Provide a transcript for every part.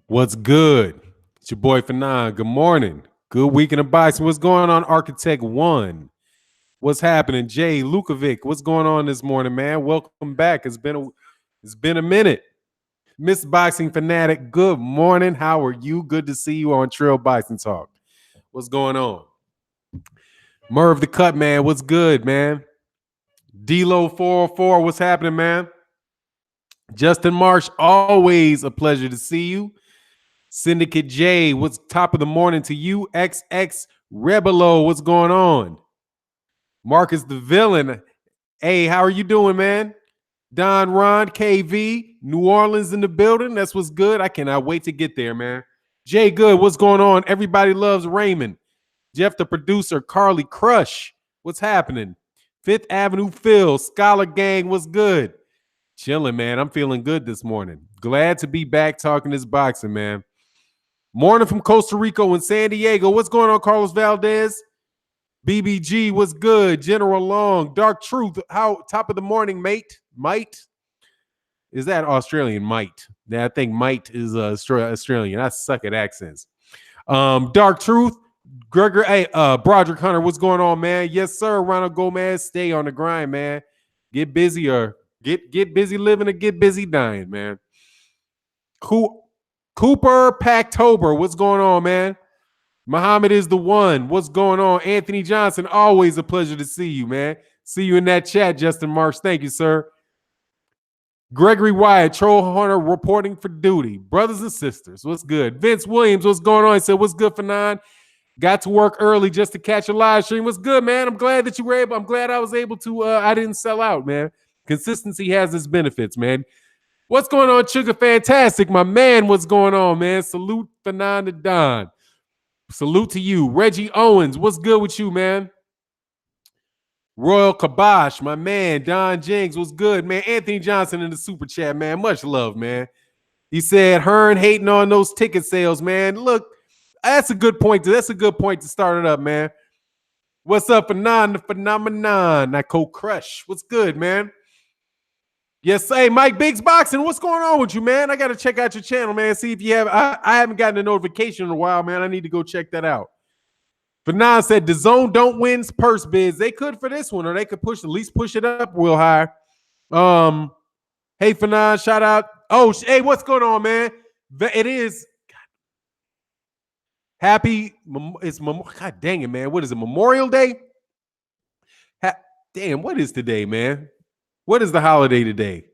What's good? It's your boy Fanon. Good morning. Good week in the boxing. What's going on, Architect One? What's happening, Jay Lukovic? What's going on this morning, man? Welcome back. It's been a minute. Miss Boxing Fanatic, good morning. How are you? Good to see you on Trail Boxing Talk. What's going on? Merv the Cut, man. What's good, man? D-Lo 404, what's happening, man? Justin Marsh, always a pleasure to see you. Syndicate J, what's top of the morning to you? XX Rebelo, what's going on? Marcus the Villain, hey, how are you doing, man? Don Ron, KV, New Orleans in the building. That's what's good. I cannot wait to get there, man. Jay Good, what's going on? Everybody loves Raymond. Jeff the producer, Carly Crush, what's happening? Fifth Avenue Phil, Scholar Gang, what's good? Chilling, man. I'm feeling good this morning. Glad to be back talking this boxing, man. Morning from Costa Rica and San Diego. What's going on, Carlos Valdez? BBG, what's good? General Long, Dark Truth. How top of the morning, mate? Might? Is that Australian? Might? Yeah, I think might is Australian. I suck at accents. Dark Truth, Gregor. Hey, Broderick Hunter, what's going on, man? Yes, sir. Ronald Gomez, stay on the grind, man. Get busy or get busy living or get busy dying, man. Cooper Packtober, what's going on, man? Muhammad is the one. What's going on? Anthony Johnson, always a pleasure to see you, man. See you in that chat, Justin Marsh. Thank you, sir. Gregory Wyatt, Troll Hunter, reporting for duty. Brothers and sisters, what's good? Vince Williams, what's going on? He said, what's good for nine? Got to work early just to catch a live stream. What's good, man? I'm glad that you were able. I'm glad I was able to. I didn't sell out, man. Consistency has its benefits, man. What's going on, Sugar Fantastic? My man, what's going on, man? Salute Fanon to Don. Salute to you. Reggie Owens, what's good with you, man? Royal Kabosh, my man. Don Jenks, what's good, man? Anthony Johnson in the super chat, man. Much love, man. He said, Hearn hating on those ticket sales, man. Look, that's a good point. That's a good point to start it up, man. What's up, Fanon, the phenomenon? Nico Crush, what's good, man? Yes, hey, Mike Biggs Boxing, what's going on with you, man? I got to check out your channel, man. See if you have. I haven't gotten a notification in a while, man. I need to go check that out. Fanon said the zone don't win purse bids. They could for this one, or they could at least push it up real high. Hey, Fanon, shout out. Oh, hey, what's going on, man? It is happy. It's God dang it, man. What is it? Memorial Day? Damn, what is today, man? What is the holiday today?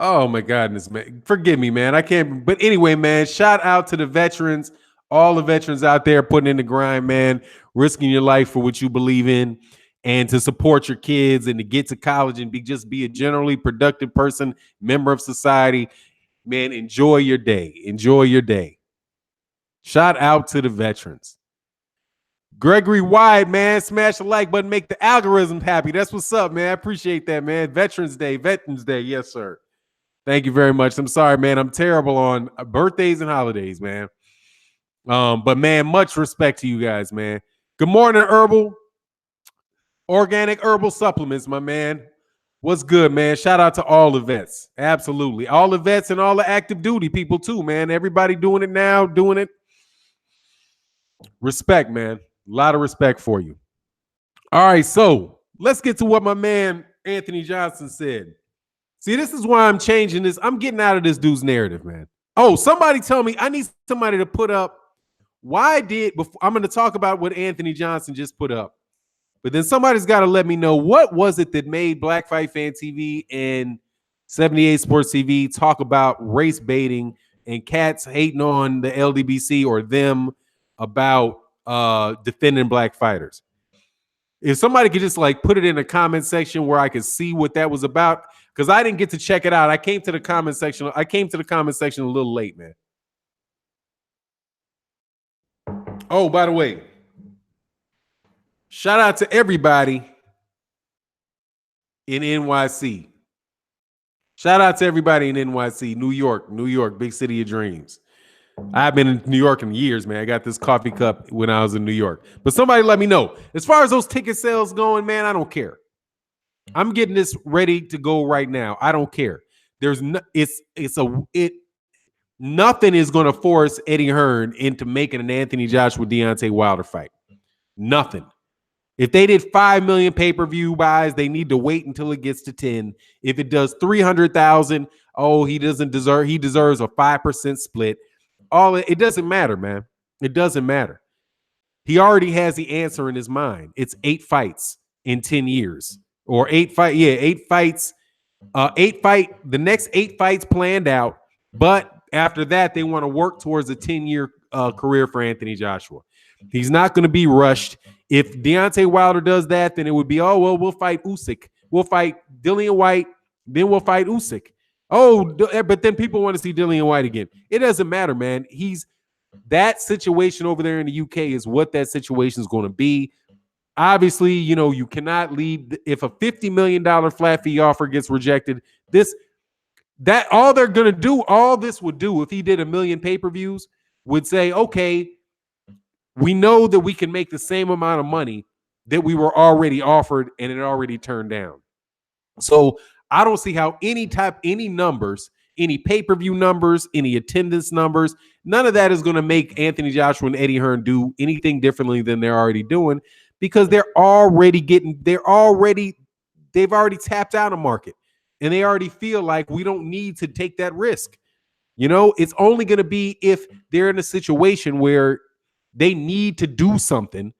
Oh, my goodness, man. Forgive me, man. I can't. But anyway, man, shout out to the veterans, all the veterans out there putting in the grind, man, risking your life for what you believe in and to support your kids and to get to college and just be a generally productive person, member of society. Man, enjoy your day. Enjoy your day. Shout out to the veterans. Gregory Wyatt, man, smash the like button, make the algorithm happy. That's what's up, man. I appreciate that, man. Veterans Day. Yes, sir. Thank you very much. I'm sorry, man. I'm terrible on birthdays and holidays, man. But, man, much respect to you guys, man. Good morning, Organic Herbal Supplements, my man. What's good, man? Shout out to all the vets. Absolutely. All the vets and all the active duty people, too, man. Everybody doing it now, doing it. Respect, man. A lot of respect for you. All right, so let's get to what my man Anthony Johnson said. See, this is why I'm changing this. I'm getting out of this dude's narrative, man. Oh, somebody tell me. I need somebody to put up. I'm going to talk about what Anthony Johnson just put up. But then somebody's got to let me know what was it that made Black Fight Fan TV and 78 Sports TV talk about race baiting and cats hating on the LDBC or them about defending black fighters. If somebody could just like put it in the comment section where I could see what that was about, because I didn't get to check it out. I came to the comment section a little late, man. Oh, by the way, shout out to everybody in NYC. Shout out to everybody in NYC, New York, big city of dreams. I've been in New York in years, man. I got this coffee cup when I was in New York. But somebody let me know. As far as those ticket sales going, man, I don't care. I'm getting this ready to go right now. I don't care. There's no, Nothing is going to force Eddie Hearn into making an Anthony Joshua Deontay Wilder fight. Nothing. If they did 5 million pay-per-view buys, they need to wait until it gets to 10. If it does 300,000, he deserves a 5% split. It doesn't matter, man. It doesn't matter. He already has the answer in his mind. It's 8 fights in 10 years. Or 8 fights. The next 8 fights planned out. But after that, they want to work towards a 10-year career for Anthony Joshua. He's not going to be rushed. If Deontay Wilder does that, then it would be, we'll fight Asik. We'll fight Dillian White. Then we'll fight Asik. But then people want to see Dillian White again. It doesn't matter, man. That situation over there in the UK is what that situation is going to be. Obviously, you cannot leave. If a $50 million flat fee offer gets rejected, all they're going to do, all this would do if he did 1 million pay-per-views, would say, okay, we know that we can make the same amount of money that we were already offered and it already turned down. So I don't see how any numbers, any pay-per-view numbers, any attendance numbers, none of that is going to make Anthony Joshua and Eddie Hearn do anything differently than they're already doing, because they've already tapped out a market and they already feel like we don't need to take that risk. It's only going to be if they're in a situation where they need to do something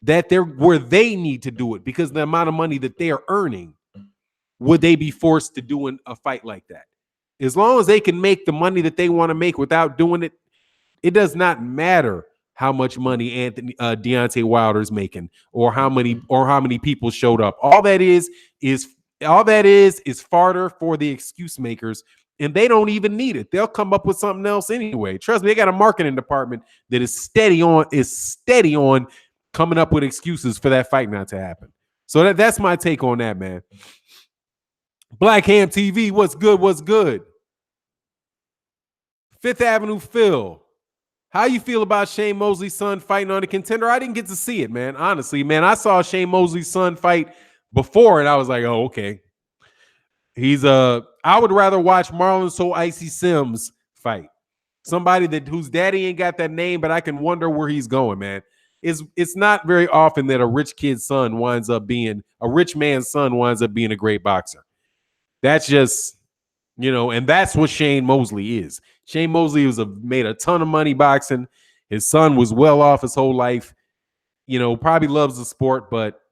where they need to do it because the amount of money that they are earning, would they be forced to do a fight like that? As long as they can make the money that they want to make without doing it, it does not matter how much money Deontay Wilder is making or how many people showed up. All that is fodder for the excuse makers. And they don't even need it. They'll come up with something else anyway. Trust me, they got a marketing department that is steady on coming up with excuses for that fight not to happen. So that's my take on that, man. Black Ham TV, what's good? What's good? Fifth Avenue Phil, how you feel about Shane Mosley's son fighting on a contender? I didn't get to see it, man. Honestly, man, I saw Shane Mosley's son fight before, and I was like, oh, okay. I would rather watch Marlon So Icy Sims fight. Somebody whose daddy ain't got that name, but I can wonder where he's going, man. It's not very often that a rich man's son winds up being a great boxer. That's just, and that's what Shane Mosley is. Shane Mosley made a ton of money boxing. His son was well off his whole life. Probably loves the sport, but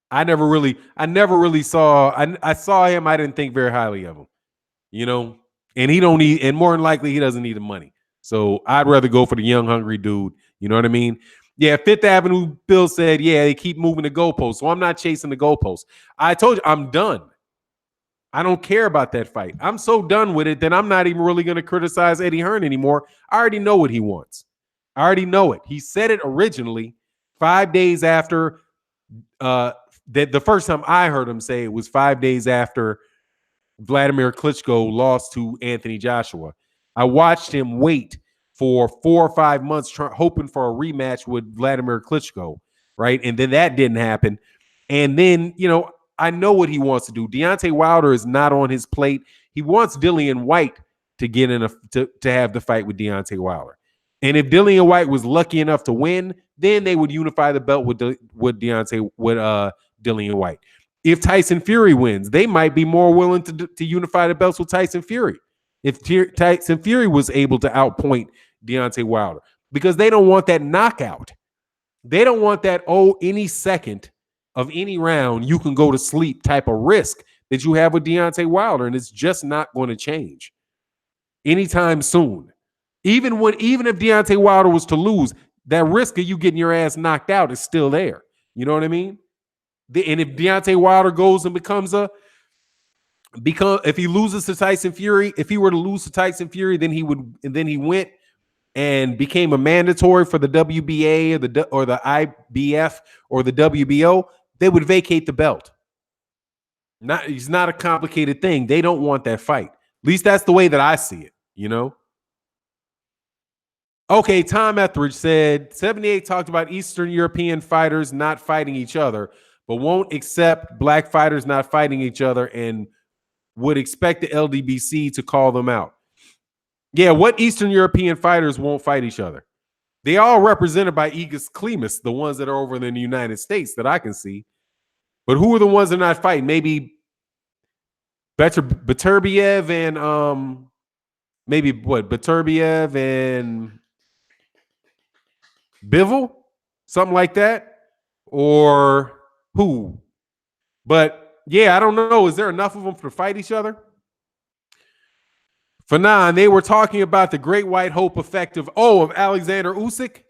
I never really saw. I saw him. I didn't think very highly of him, and more than likely he doesn't need the money. So I'd rather go for the young, hungry dude. You know what I mean? Yeah. Fifth Avenue Bill said, yeah, they keep moving the goalposts. So I'm not chasing the goalposts. I told you I'm done. I don't care about that fight. I'm so done with it that I'm not even really going to criticize Eddie Hearn anymore. I already know what he wants. I already know it. He said it originally 5 days after. The first time I heard him say it was 5 days after Vladimir Klitschko lost to Anthony Joshua. I watched him wait for 4 or 5 months hoping for a rematch with Vladimir Klitschko, right? And then that didn't happen. And then, I know what he wants to do. Deontay Wilder is not on his plate. He wants Dillian White to get to have the fight with Deontay Wilder. And if Dillian White was lucky enough to win, then they would unify the belt with Dillian White. If Tyson Fury wins, they might be more willing to unify the belts with Tyson Fury. If Tyson Fury was able to outpoint Deontay Wilder, because they don't want that knockout. They don't want that, any second of any round you can go to sleep type of risk that you have with Deontay Wilder, and it's just not going to change anytime soon. Even if Deontay Wilder was to lose, that risk of you getting your ass knocked out is still there. You know what I mean? And if Deontay Wilder goes and if he loses to Tyson Fury, if he were to lose to Tyson Fury, then he went and became a mandatory for the WBA or the IBF or the WBO, they would vacate the belt. It's not a complicated thing. They don't want that fight. At least that's the way that I see it, Okay, Tom Etheridge said 78 talked about Eastern European fighters not fighting each other, but won't accept black fighters not fighting each other and would expect the LDBC to call them out. Yeah, what Eastern European fighters won't fight each other? They all represented by Igis Klimas, the ones that are over in the United States that I can see. But who are the ones that are not fighting? Maybe Beterbiev and maybe what? Beterbiev and Bivol, something like that, or who? But yeah, I don't know. Is there enough of them to fight each other? Fanon, they were talking about the Great White Hope effect of Alexander Usyk.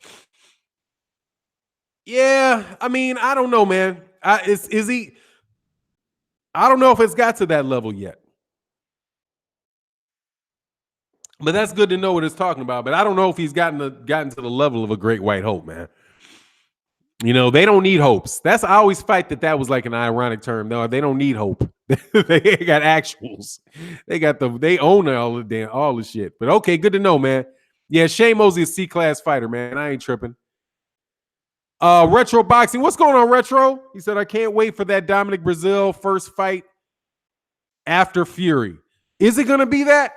Yeah, I mean, I don't know, man. Is he? I don't know if it's got to that level yet. But that's good to know what it's talking about. But I don't know if he's gotten to the level of a Great White Hope, man. You know, they don't need hopes. I always fight that was like an ironic term. No, they don't need hope. They got actuals. They own all the shit. But okay, good to know, man. Yeah, Shane Mosley is C-class fighter, man. I ain't tripping. Retro boxing. What's going on, Retro? He said, I can't wait for that Dominic Brazil first fight after Fury. Is it gonna be that?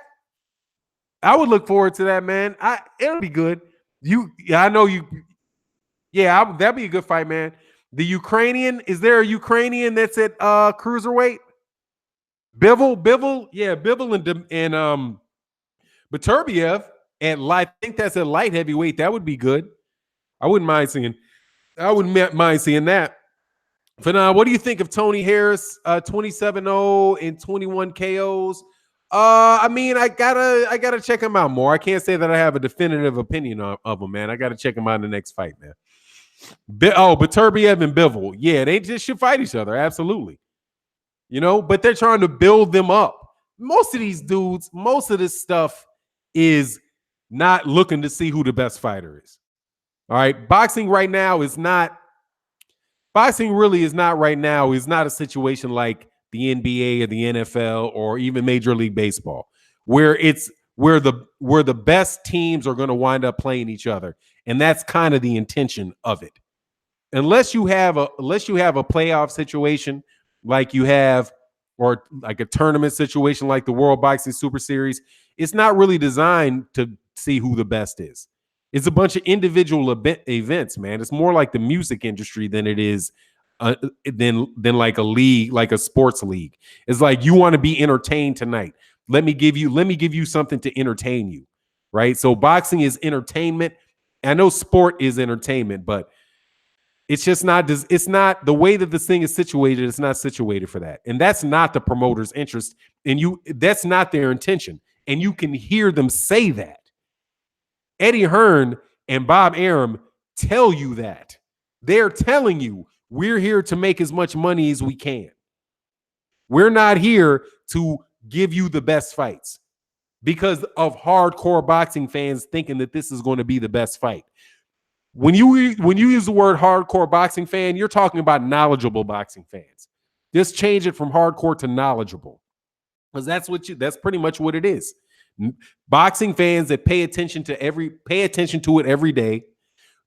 I would look forward to that, man. It'll be good. I know you. Yeah, that'd be a good fight, man. The Ukrainian, is there a Ukrainian that's at cruiserweight? Bivol, yeah, Bivol and Beterbiev at light. I think that's at light heavyweight. That would be good. I wouldn't mind seeing that. For now, what do you think of Tony Harris, 27-0 and 21 KOs? I mean, I gotta check him out more. I can't say that I have a definitive opinion of him, man. I gotta check him out in the next fight, man. Beterbiev and Bivol. Yeah, they just should fight each other. Absolutely. You know, but they're trying to build them up. Most of these dudes, most of this stuff is not looking to see who the best fighter is. All right. Boxing really is not right now, is not a situation like the NBA or the NFL or even Major League Baseball, where the best teams are going to wind up playing each other. And that's kind of the intention of it. Unless you have a playoff situation like you have, or like a tournament situation like the World Boxing Super Series, it's not really designed to see who the best is. It's a bunch of individual events, man. It's more like the music industry than it is than like a league, like a sports league. It's like, you want to be entertained tonight. Let me give you something to entertain you, right? So boxing is entertainment. I know sport is entertainment, but it's just not. It's not the way that this thing is situated. It's not situated for that, and that's not the promoter's interest. And that's not their intention. And you can hear them say that. Eddie Hearn and Bob Arum tell you that. They're telling you, we're here to make as much money as we can. We're not here to give you the best fights because of hardcore boxing fans thinking that this is going to be the best fight. When you use the word hardcore boxing fan, you're talking about knowledgeable boxing fans. Just change it from hardcore to knowledgeable, because that's pretty much what it is. Boxing fans that pay attention to it every day,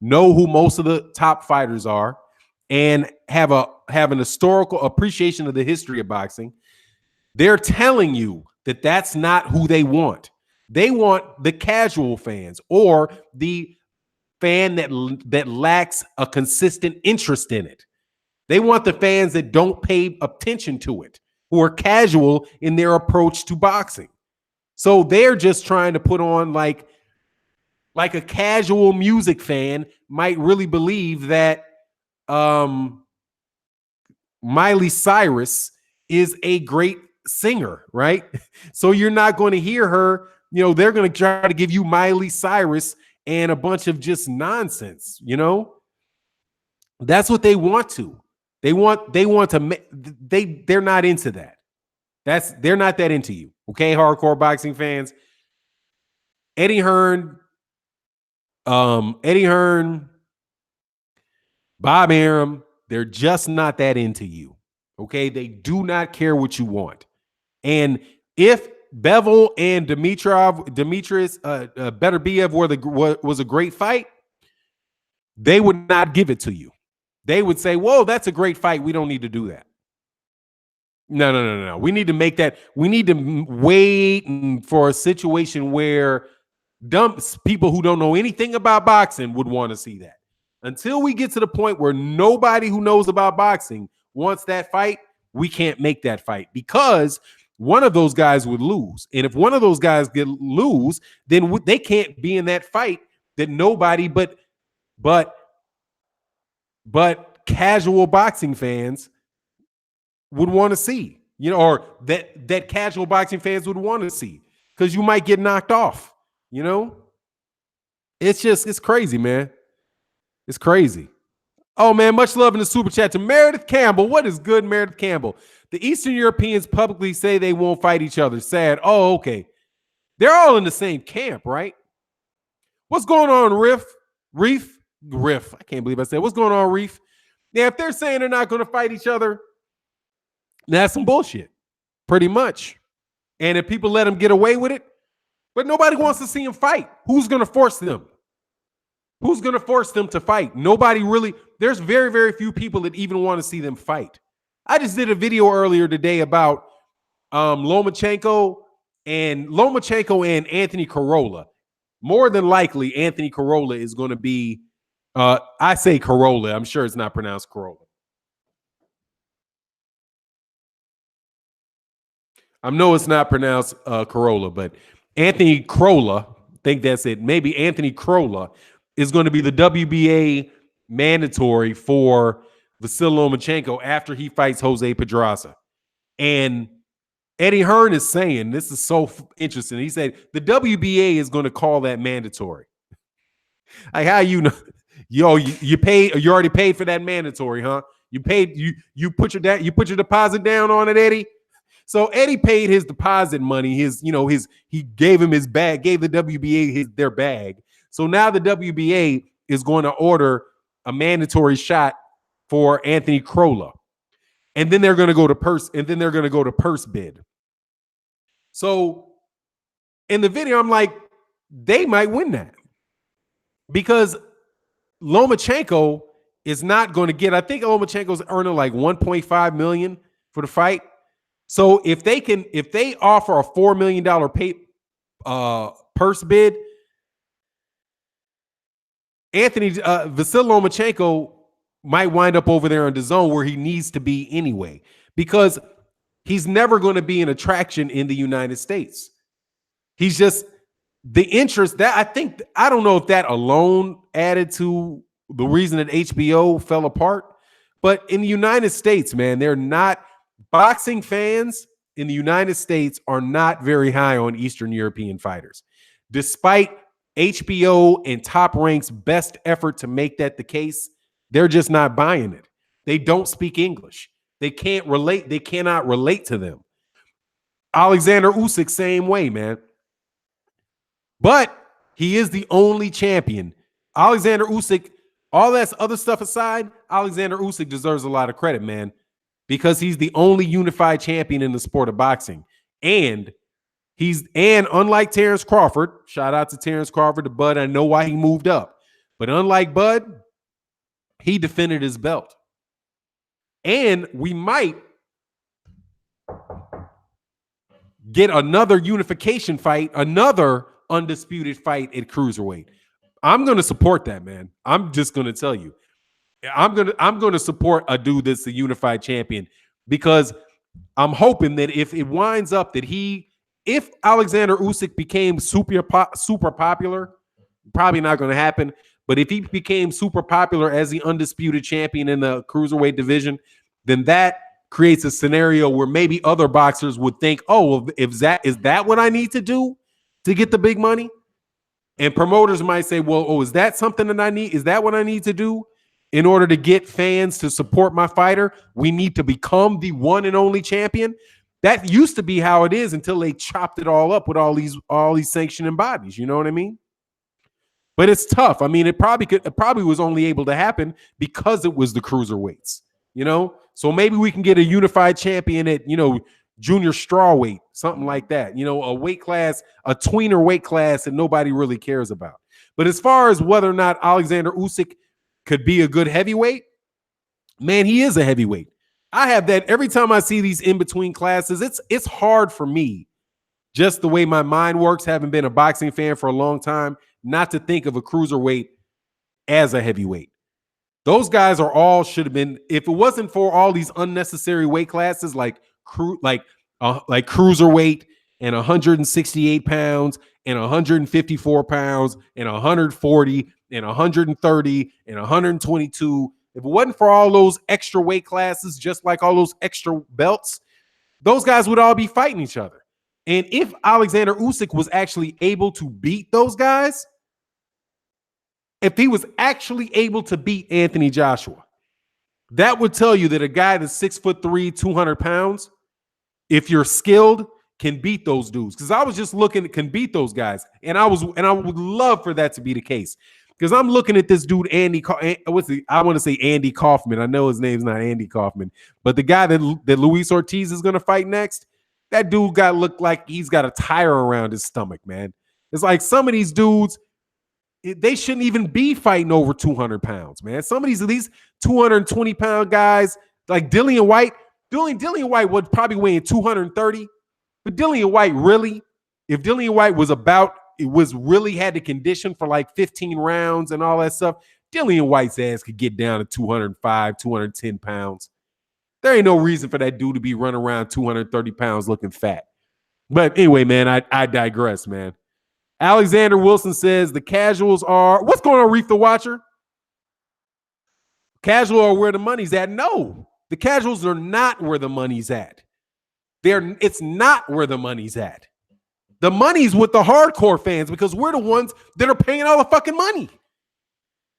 know who most of the top fighters are, and have an historical appreciation of the history of boxing. They're telling you that that's not who they want. They want the casual fans, or the fan that lacks a consistent interest in it. They want the fans that don't pay attention to it, who are casual in their approach to boxing. So they're just trying to put on like a casual music fan might really believe that Miley Cyrus is a great singer, right? So you're not going to hear her. You know, they're going to try to give you Miley Cyrus and a bunch of just nonsense. You know, that's what they want to. They're not into that. They're not that into you. Okay, hardcore boxing fans. Eddie Hearn, Bob Arum, they're just not that into you. Okay, they do not care what you want. And if Bivol and Demetrius Beterbiev was a great fight, they would not give it to you. They would say, "Whoa, that's a great fight. We don't need to do that." No. We need to make that. We need to wait for a situation where people who don't know anything about boxing would want to see that. Until we get to the point where nobody who knows about boxing wants that fight, we can't make that fight because one of those guys would lose. And if one of those guys lose, then they can't be in that fight that nobody but casual boxing fans would want to see, or that casual boxing fans would want to see, because you might get knocked off, It's crazy, man. It's crazy. Oh, man, much love in the super chat to Meredith Campbell. What is good, Meredith Campbell? The Eastern Europeans publicly say they won't fight each other. Sad. Oh, okay. They're all in the same camp, right? What's going on, Reef? I can't believe I said, what's going on, Reef? Yeah, if they're saying they're not going to fight each other, that's some bullshit, pretty much. And if people let them get away with it, but nobody wants to see them fight. Who's going to force them? Who's going to force them to fight? Nobody really. There's very, very few people that even want to see them fight. I just did a video earlier today about Lomachenko and Anthony Corolla. More than likely, Anthony Corolla is going to be, I say Corolla. I'm sure it's not pronounced Corolla. I know it's not pronounced Corolla, but Anthony Crolla, I think that's it. Maybe Anthony Crolla is going to be the WBA mandatory for Vasyl Lomachenko after he fights Jose Pedraza. And Eddie Hearn is saying, this is so interesting. He said the WBA is going to call that mandatory. Like, how you know? Yo, you already paid for that mandatory, huh? You paid, you put your deposit down on it, Eddie. So Eddie paid his deposit money. He gave him his bag, gave the WBA their bag. So now the WBA is going to order a mandatory shot for Anthony Crolla. And then they're going to go to purse bid. So in the video, I'm like, they might win that. Because Lomachenko is not going to get, I think Lomachenko's earning like $1.5 million for the fight. So if they offer a $4 million purse bid, Vasyl Lomachenko might wind up over there on DAZN where he needs to be anyway, because he's never going to be an attraction in the United States. He's just the interest that I don't know if that alone added to the reason that HBO fell apart, but in the United States, man, they're not. Boxing fans in the United States are not very high on Eastern European fighters. Despite HBO and Top Rank's best effort to make that the case, they're just not buying it. They don't speak English. They can't relate. They cannot relate to them. Alexander Usyk, same way, man. But he is the only champion. Alexander Usyk, all that other stuff aside, Alexander Usyk deserves a lot of credit, man, because he's the only unified champion in the sport of boxing. And unlike Terence Crawford, shout out to Terence Crawford, to Bud, I know why he moved up. But unlike Bud, he defended his belt. And we might get another unification fight, another undisputed fight at Cruiserweight. I'm going to support that, man. I'm just going to tell you. I'm going to support a dude that's the unified champion, because I'm hoping that if it winds up that if Alexander Usyk became super popular, probably not going to happen, but if he became super popular as the undisputed champion in the Cruiserweight division, then that creates a scenario where maybe other boxers would think, oh, well, is that what I need to do to get the big money? And promoters might say, well, is that something that I need? Is that what I need to do in order to get fans to support my fighter? We need to become the one and only champion. That used to be how it is until they chopped it all up with all these sanctioning bodies. You know what I mean? But it's tough. I mean, it probably was only able to happen because it was the cruiserweights. So maybe we can get a unified champion at junior strawweight, something like that. A weight class, a tweener weight class that nobody really cares about. But as far as whether or not Alexander Usyk could be a good heavyweight, man, he is a heavyweight. I have that every time I see these in between classes. It's hard for me, just the way my mind works, having been a boxing fan for a long time, not to think of a cruiserweight as a heavyweight. Those guys are all should have been, if it wasn't for all these unnecessary weight classes like cruiserweight and 168 pounds and 154 pounds and 140 and 130 and 122. If it wasn't for all those extra weight classes, just like all those extra belts, those guys would all be fighting each other. And if Alexander Usyk was actually able to beat those guys, if he was actually able to beat Anthony Joshua, that would tell you that a guy that's 6'3", 200 pounds, if you're skilled, can beat those dudes. Because I was just looking, can beat those guys, and I would love for that to be the case. Because I'm looking at this dude, I want to say Andy Kaufman. I know his name's not Andy Kaufman, but the guy that Luis Ortiz is going to fight next, that dude looked like he's got a tire around his stomach, man. It's like some of these dudes, they shouldn't even be fighting over 200 pounds, man. Some of these 220-pound guys, like Dillian White would probably weigh 230. But Dillian White really, if Dillian White really had the condition for like 15 rounds and all that stuff, Dillian White's ass could get down to 205, 210 pounds. There ain't no reason for that dude to be running around 230 pounds looking fat. But anyway, man, I digress, man. Alexander Wilson says the casuals are, what's going on, Reef the Watcher? Casual are where the money's at. No, the casuals are not where the money's at. It's not where the money's at. The money's with the hardcore fans because we're the ones that are paying all the fucking money.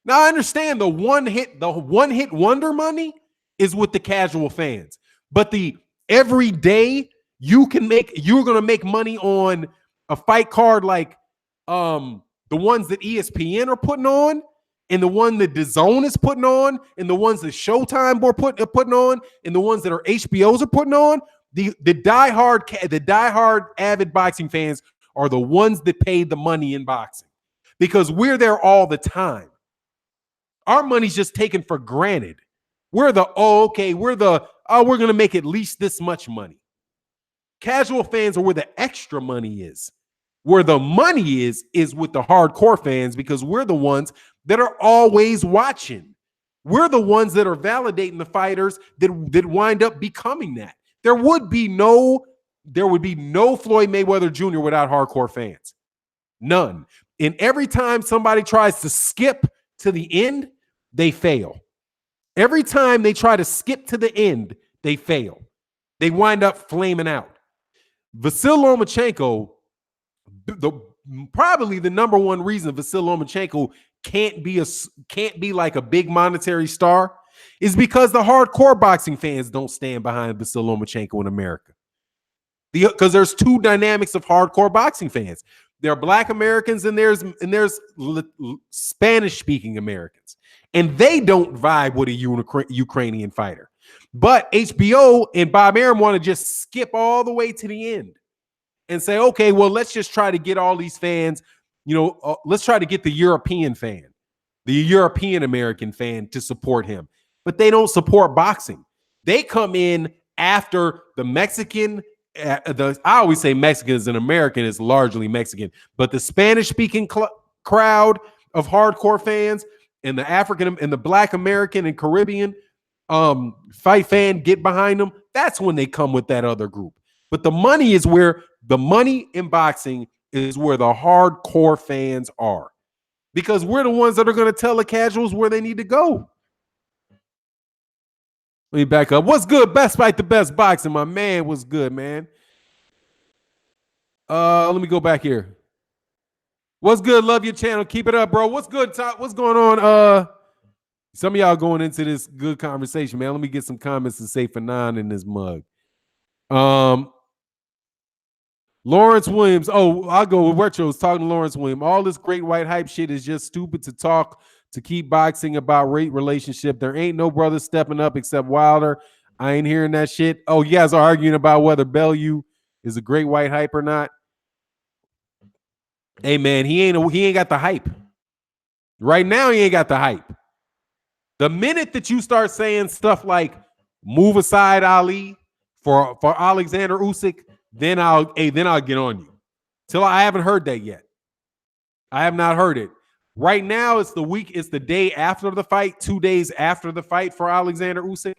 Now I understand the one hit wonder money is with the casual fans, but the everyday you're going to make money on a fight card like the ones that ESPN are putting on, and the one that DAZN is putting on, and the ones that Showtime are putting on, and the ones that are HBOs are putting on. The diehard avid boxing fans are the ones that pay the money in boxing because we're there all the time. Our money's just taken for granted. We're going to make at least this much money. Casual fans are where the extra money is. Where the money is with the hardcore fans because we're the ones that are always watching. We're the ones that are validating the fighters that wind up becoming that. There would be no Floyd Mayweather Jr. without hardcore fans. None. And every time somebody tries to skip to the end, they fail. Every time they try to skip to the end, they fail. They wind up flaming out. Vasyl Lomachenko, probably the number one reason Vasyl Lomachenko can't be like a big monetary star is because the hardcore boxing fans don't stand behind Vasyl Lomachenko in America. Because there's two dynamics of hardcore boxing fans. There are Black Americans and there's Spanish-speaking Americans. And they don't vibe with a Ukrainian fighter. But HBO and Bob Arum want to just skip all the way to the end and say, okay, well, let's just try to get all these fans, let's try to get the European fan, the European American fan to support him. But they don't support boxing. They come in after the Mexican, I always say Mexicans and American is largely Mexican, but the Spanish-speaking crowd of hardcore fans and the African and the Black American and Caribbean fight fan get behind them. That's when they come with that other group. But the money is where the money in boxing is where the hardcore fans are, because we're the ones that are going to tell the casuals where they need to go. Let me back up. What's good? Best Fight, the best boxing, my man. What's good, man? Let me go back here. What's good? Love your channel. Keep it up, bro. What's good, Top? What's going on? Some of y'all going into this good conversation, man. Let me get some comments to say for 9 in this mug. Lawrence Williams. Oh, I'll go with Retros talking to Lawrence Williams. All this great white hype shit is just stupid to talk to keep boxing about rate relationship. There ain't no brother stepping up except Wilder. I ain't hearing that shit. Oh, you guys are arguing about whether Bellew is a great white hype or not. Hey, man, he ain't got the hype. Right now, he ain't got the hype. The minute that you start saying stuff like move aside Ali for Alexander Usyk, then I'll get on you. Till I haven't heard that yet. I have not heard it. Right now, it's the day after the fight, 2 days after the fight for Alexander Usyk.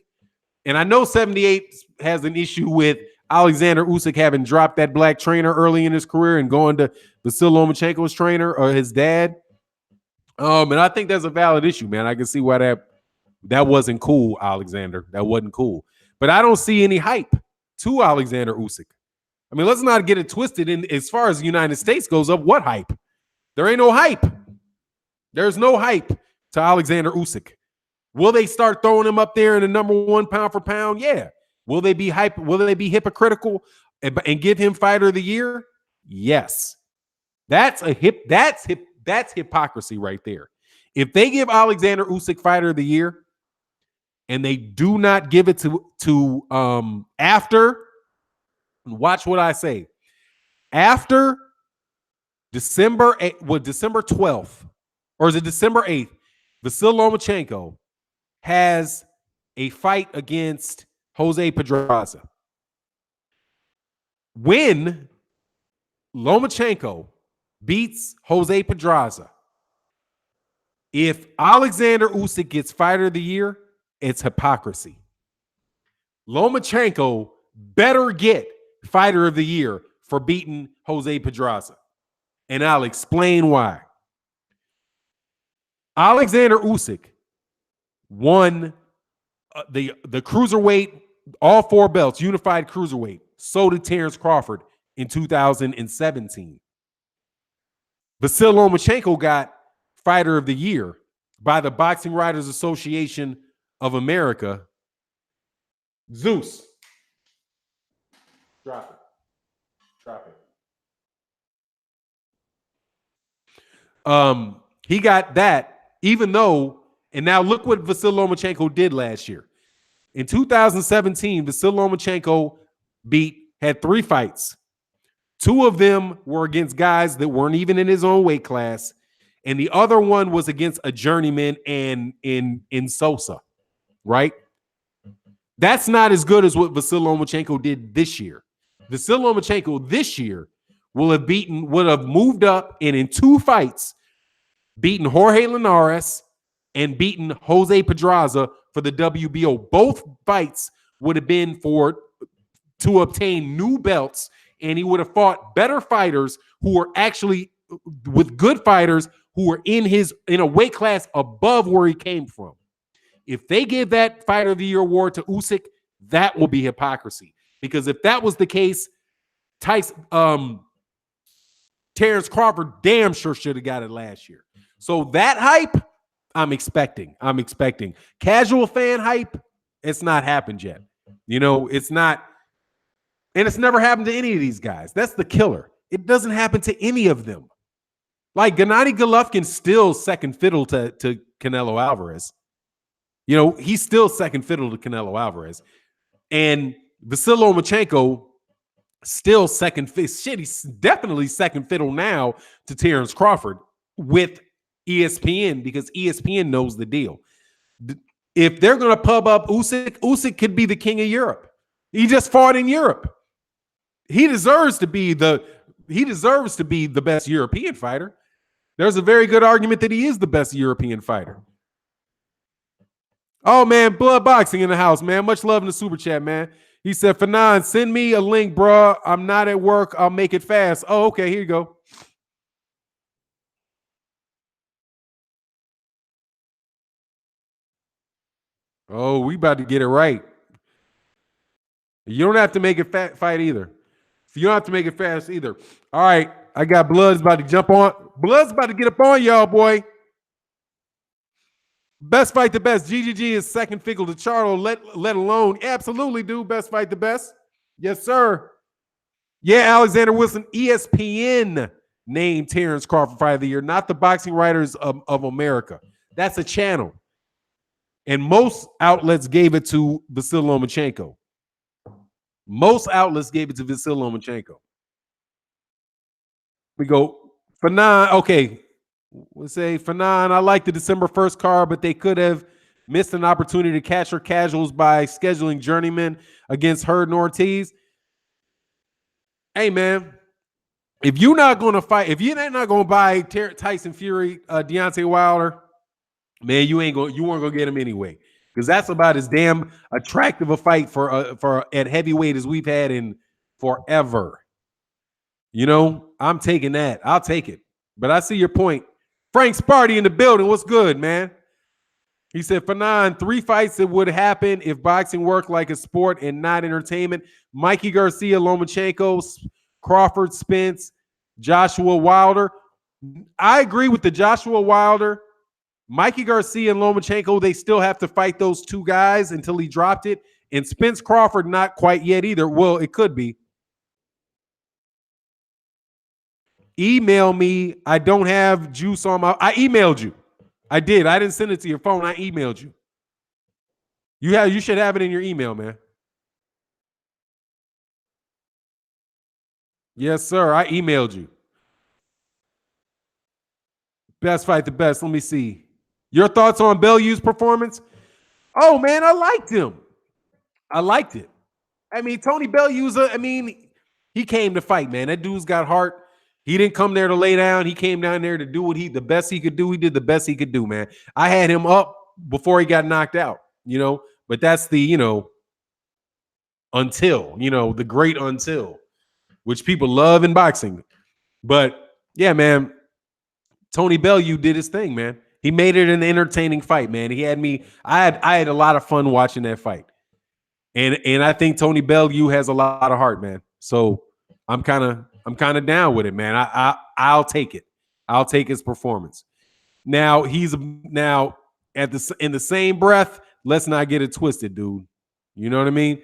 And I know 78 has an issue with Alexander Usyk having dropped that black trainer early in his career and going to Vasyl Lomachenko's trainer or his dad. And I think that's a valid issue, man. I can see why that wasn't cool, Alexander. That wasn't cool. But I don't see any hype to Alexander Usyk. I mean, let's not get it twisted. In as far as the United States goes up, what hype? There ain't no hype. There's no hype to Alexander Usyk. Will they start throwing him up there in the number one pound for pound? Yeah. Will they be hype? Will they be hypocritical and give him fighter of the year? Yes. That's hypocrisy right there. If they give Alexander Usyk fighter of the year and they do not give it to after, watch what I say. After December 12th, or is it December 8th, Vasyl Lomachenko has a fight against Jose Pedraza. When Lomachenko beats Jose Pedraza, if Alexander Usyk gets fighter of the year, it's hypocrisy. Lomachenko better get fighter of the year for beating Jose Pedraza. And I'll explain why. Alexander Usyk won the cruiserweight, all four belts, unified cruiserweight. So did Terence Crawford in 2017. Vasyl Lomachenko got fighter of the year by the Boxing Writers Association of America. Zeus. Drop it. He got that, even though, and now look what Vasyl Lomachenko did last year. In 2017, Vasyl Lomachenko had 3 fights. 2 of them were against guys that weren't even in his own weight class, and the other one was against a journeyman and in Sosa, right? That's not as good as what Vasyl Lomachenko did this year. Vasyl Lomachenko this year would have moved up and in 2 fights beaten Jorge Linares and beaten Jose Pedraza for the WBO. Both fights would have been to obtain new belts, and he would have fought better fighters who were actually with good fighters who were in a weight class above where he came from. If they give that Fighter of the Year award to Usyk, that will be hypocrisy. Because if that was the case, Terence Crawford damn sure should have got it last year. So that hype, I'm expecting. Casual fan hype, it's not happened yet. It's not. And it's never happened to any of these guys. That's the killer. It doesn't happen to any of them. Like Gennady Golovkin's still second fiddle to Canelo Alvarez. He's still second fiddle to Canelo Alvarez. And Vasyl Lomachenko still second fiddle. Shit, he's definitely second fiddle now to Terence Crawford with ESPN, because ESPN knows the deal. If they're going to pub up Usyk could be the king of Europe. He just fought in Europe. He deserves to be the best European fighter. There's a very good argument that he is the best European fighter. Oh, man, Blood Boxing in the house, man. Much love in the super chat, man. He said, Fanon, send me a link, bro. I'm not at work. I'll make it fast. Oh, okay, here you go. Oh, we about to get it right. You don't have to make it fight either. You don't have to make it fast either. All right, I got Blood's about to jump on. Blood's about to get up on y'all, boy. Best fight the best. GGG is second fiddle to Charlo, let alone. Absolutely, dude. Best fight the best. Yes, sir. Yeah, Alexander Wilson, ESPN named Terence Crawford Fighter of the Year, not the Boxing Writers of America. That's a channel. And most outlets gave it to Vasyl Lomachenko. We go, Fanon, okay. We'll say, Fanon, I like the December 1st card, but they could have missed an opportunity to catch her casuals by scheduling Journeyman against Hurd and Ortiz. Hey, man, if you're not going to fight, if you're not going to buy Tyson Fury, Deontay Wilder, man, you weren't going to get him anyway, because that's about as damn attractive a fight for at heavyweight as we've had in forever. You know, I'm taking that. I'll take it. But I see your point. Frank Sparty in the building. What's good, man? He said, Fanon, 3 fights that would happen if boxing worked like a sport and not entertainment. Mikey Garcia, Lomachenko, Crawford, Spence, Joshua Wilder. I agree with the Joshua Wilder. Mikey Garcia and Lomachenko, they still have to fight those 2 guys until he dropped it. And Spence Crawford, not quite yet either. Well, it could be. Email me. I don't have juice on my... I emailed you. I did. I didn't send it to your phone. I emailed you. You should have it in your email, man. Yes, sir. I emailed you. Best fight the best. Let me see. Your thoughts on Bellew's performance? Oh, man, I liked him. I liked it. I mean, Tony Bellew's he came to fight, man. That dude's got heart. He didn't come there to lay down. He came down there to do what the best he could do. He did the best he could do, man. I had him up before he got knocked out, but that's the, until, the great until, which people love in boxing. But yeah, man, Tony Bellew did his thing, man. He made it an entertaining fight, man. He had me, I had a lot of fun watching that fight. And I think Tony Bellew has a lot of heart, man. So I'm kind of down with it, man. I'll take it. I'll take his performance. Now in the same breath, let's not get it twisted, dude. You know what I mean?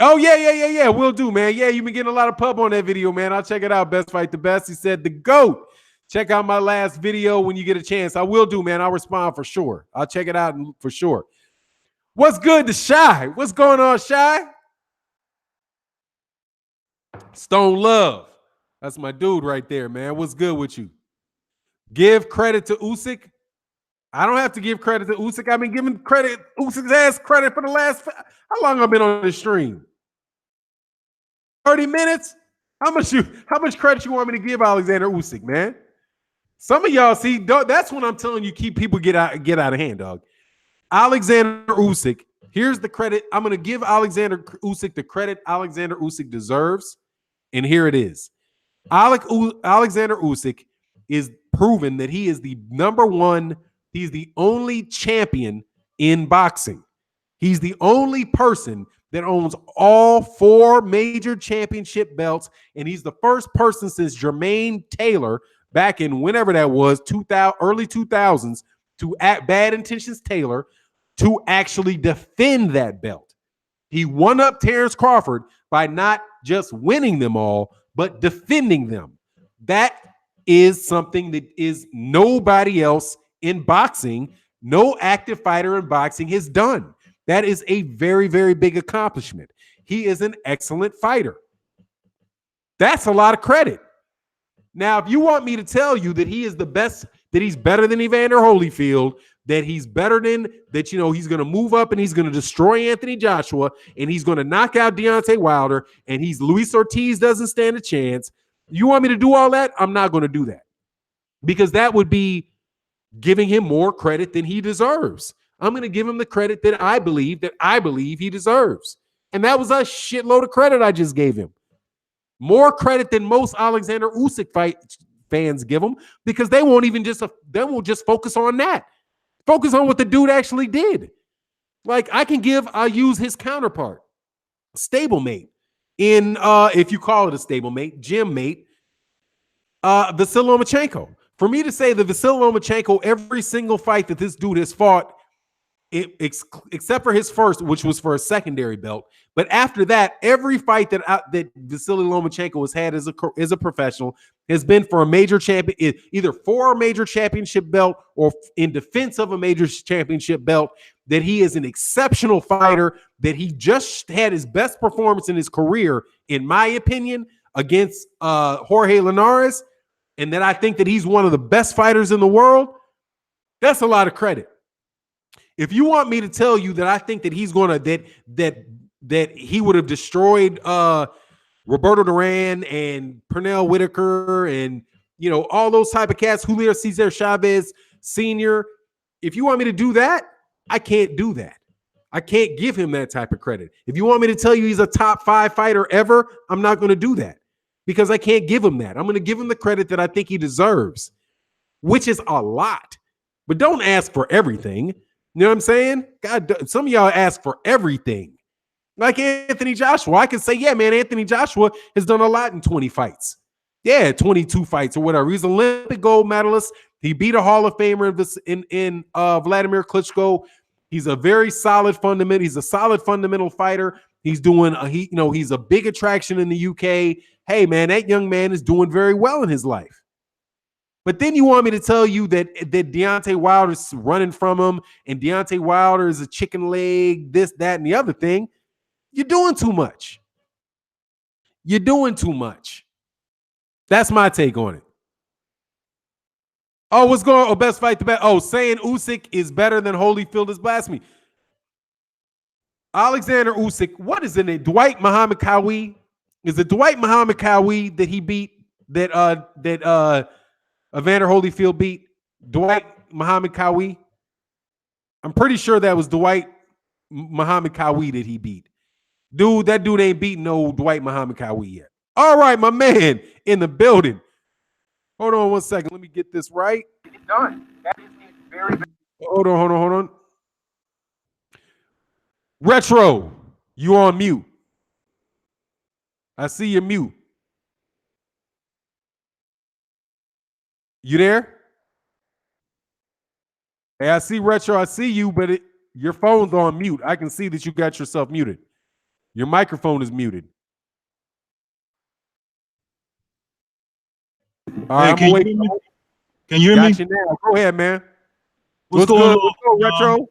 Oh yeah. Will do, man. Yeah, you've been getting a lot of pub on that video, man. I'll check it out. Best fight the best. He said the GOAT. Check out my last video when you get a chance. I will do, man. I'll respond for sure. I'll check it out for sure. What's good to Shy? What's going on, Shy? Stone Love. That's my dude right there, man. What's good with you? Give credit to Usyk. I don't have to give credit to Usyk. I've been giving Usyk's ass credit for the last... How long have I been on the stream? 30 minutes? How much credit you want me to give Alexander Usyk, man? Some of y'all see, that's when I'm telling you, keep people get out of hand, dog. Alexander Usyk, here's the credit. I'm going to give Alexander Usyk the credit Alexander Usyk deserves, and here it is. Alexander Usyk is proven that he is the number one. He's the only champion in boxing. He's the only person that owns all 4 major championship belts, and he's the first person since Jermaine Taylor back in whenever that was, early 2000s, to Bad Intentions Taylor, to actually defend that belt. He won up Terence Crawford by not just winning them all, but defending them. That is something that is nobody else in boxing, no active fighter in boxing has done. That is a very, very big accomplishment. He is an excellent fighter. That's a lot of credit. Now, if you want me to tell you that he is the best, that he's better than Evander Holyfield, that he's better than, that, he's going to move up and he's going to destroy Anthony Joshua and he's going to knock out Deontay Wilder and Luis Ortiz doesn't stand a chance. You want me to do all that? I'm not going to do that, because that would be giving him more credit than he deserves. I'm going to give him the credit that I believe he deserves. And that was a shitload of credit I just gave him. More credit than most Alexander Usyk fight fans give him, because they won't just focus on that. Focus on what the dude actually did. Like, I'll use his counterpart, stablemate, in if you call it a stablemate, gym mate, Vasyl Lomachenko. For me to say that Vasyl Lomachenko, every single fight that this dude has fought, except for his first, which was for a secondary belt, but after that, every fight that Vasyl Lomachenko has had as a professional has been for a major champion, either for a major championship belt or in defense of a major championship belt. That he is an exceptional fighter, that he just had his best performance in his career, in my opinion, against Jorge Linares, and that I think that he's one of the best fighters in the world. That's a lot of credit. If you want me to tell you that I think that he's gonna that he would have destroyed Roberto Duran and Pernell Whitaker and all those type of cats, Julio Cesar Chavez Sr. If you want me to do that, I can't do that. I can't give him that type of credit. If you want me to tell you he's a top 5 fighter ever, I'm not going to do that because I can't give him that. I'm going to give him the credit that I think he deserves, which is a lot. But don't ask for everything. You know what I'm saying? God, some of y'all ask for everything. Like Anthony Joshua. I can say, yeah, man, Anthony Joshua has done a lot in 20 fights. Yeah, 22 fights or whatever. He's an Olympic gold medalist. He beat a Hall of Famer in Vladimir Klitschko. He's a very solid fundamental. He's a solid fundamental fighter. He's doing he's a big attraction in the UK. Hey, man, that young man is doing very well in his life. But then you want me to tell you that Deontay Wilder is running from him and Deontay Wilder is a chicken leg, this, that, and the other thing. You're doing too much. You're doing too much. That's my take on it. Oh, what's going on? Oh, best fight the best. Oh, saying Usyk is better than Holyfield is blasphemy. Alexander Usyk, what is in it? Dwight Muhammad Kawi? Is it Dwight Muhammad Kawi that he beat that Evander Holyfield beat? Dwight Muhammad Kawi? I'm pretty sure that was Dwight Muhammad Kawi that he beat. Dude, that dude ain't beating no Dwight Muhammad Kawi yet. All right, my man in the building. Hold on 1 second. Let me get this right. It's done. That is very, very. Hold on. Retro, you on mute. I see you mute. You there? Hey, I see Retro. I see you, but your phone's on mute. I can see that you got yourself muted. Your microphone is muted. All right, can you hear me? You now. Go ahead, man. What's going good? on? What's going, Retro?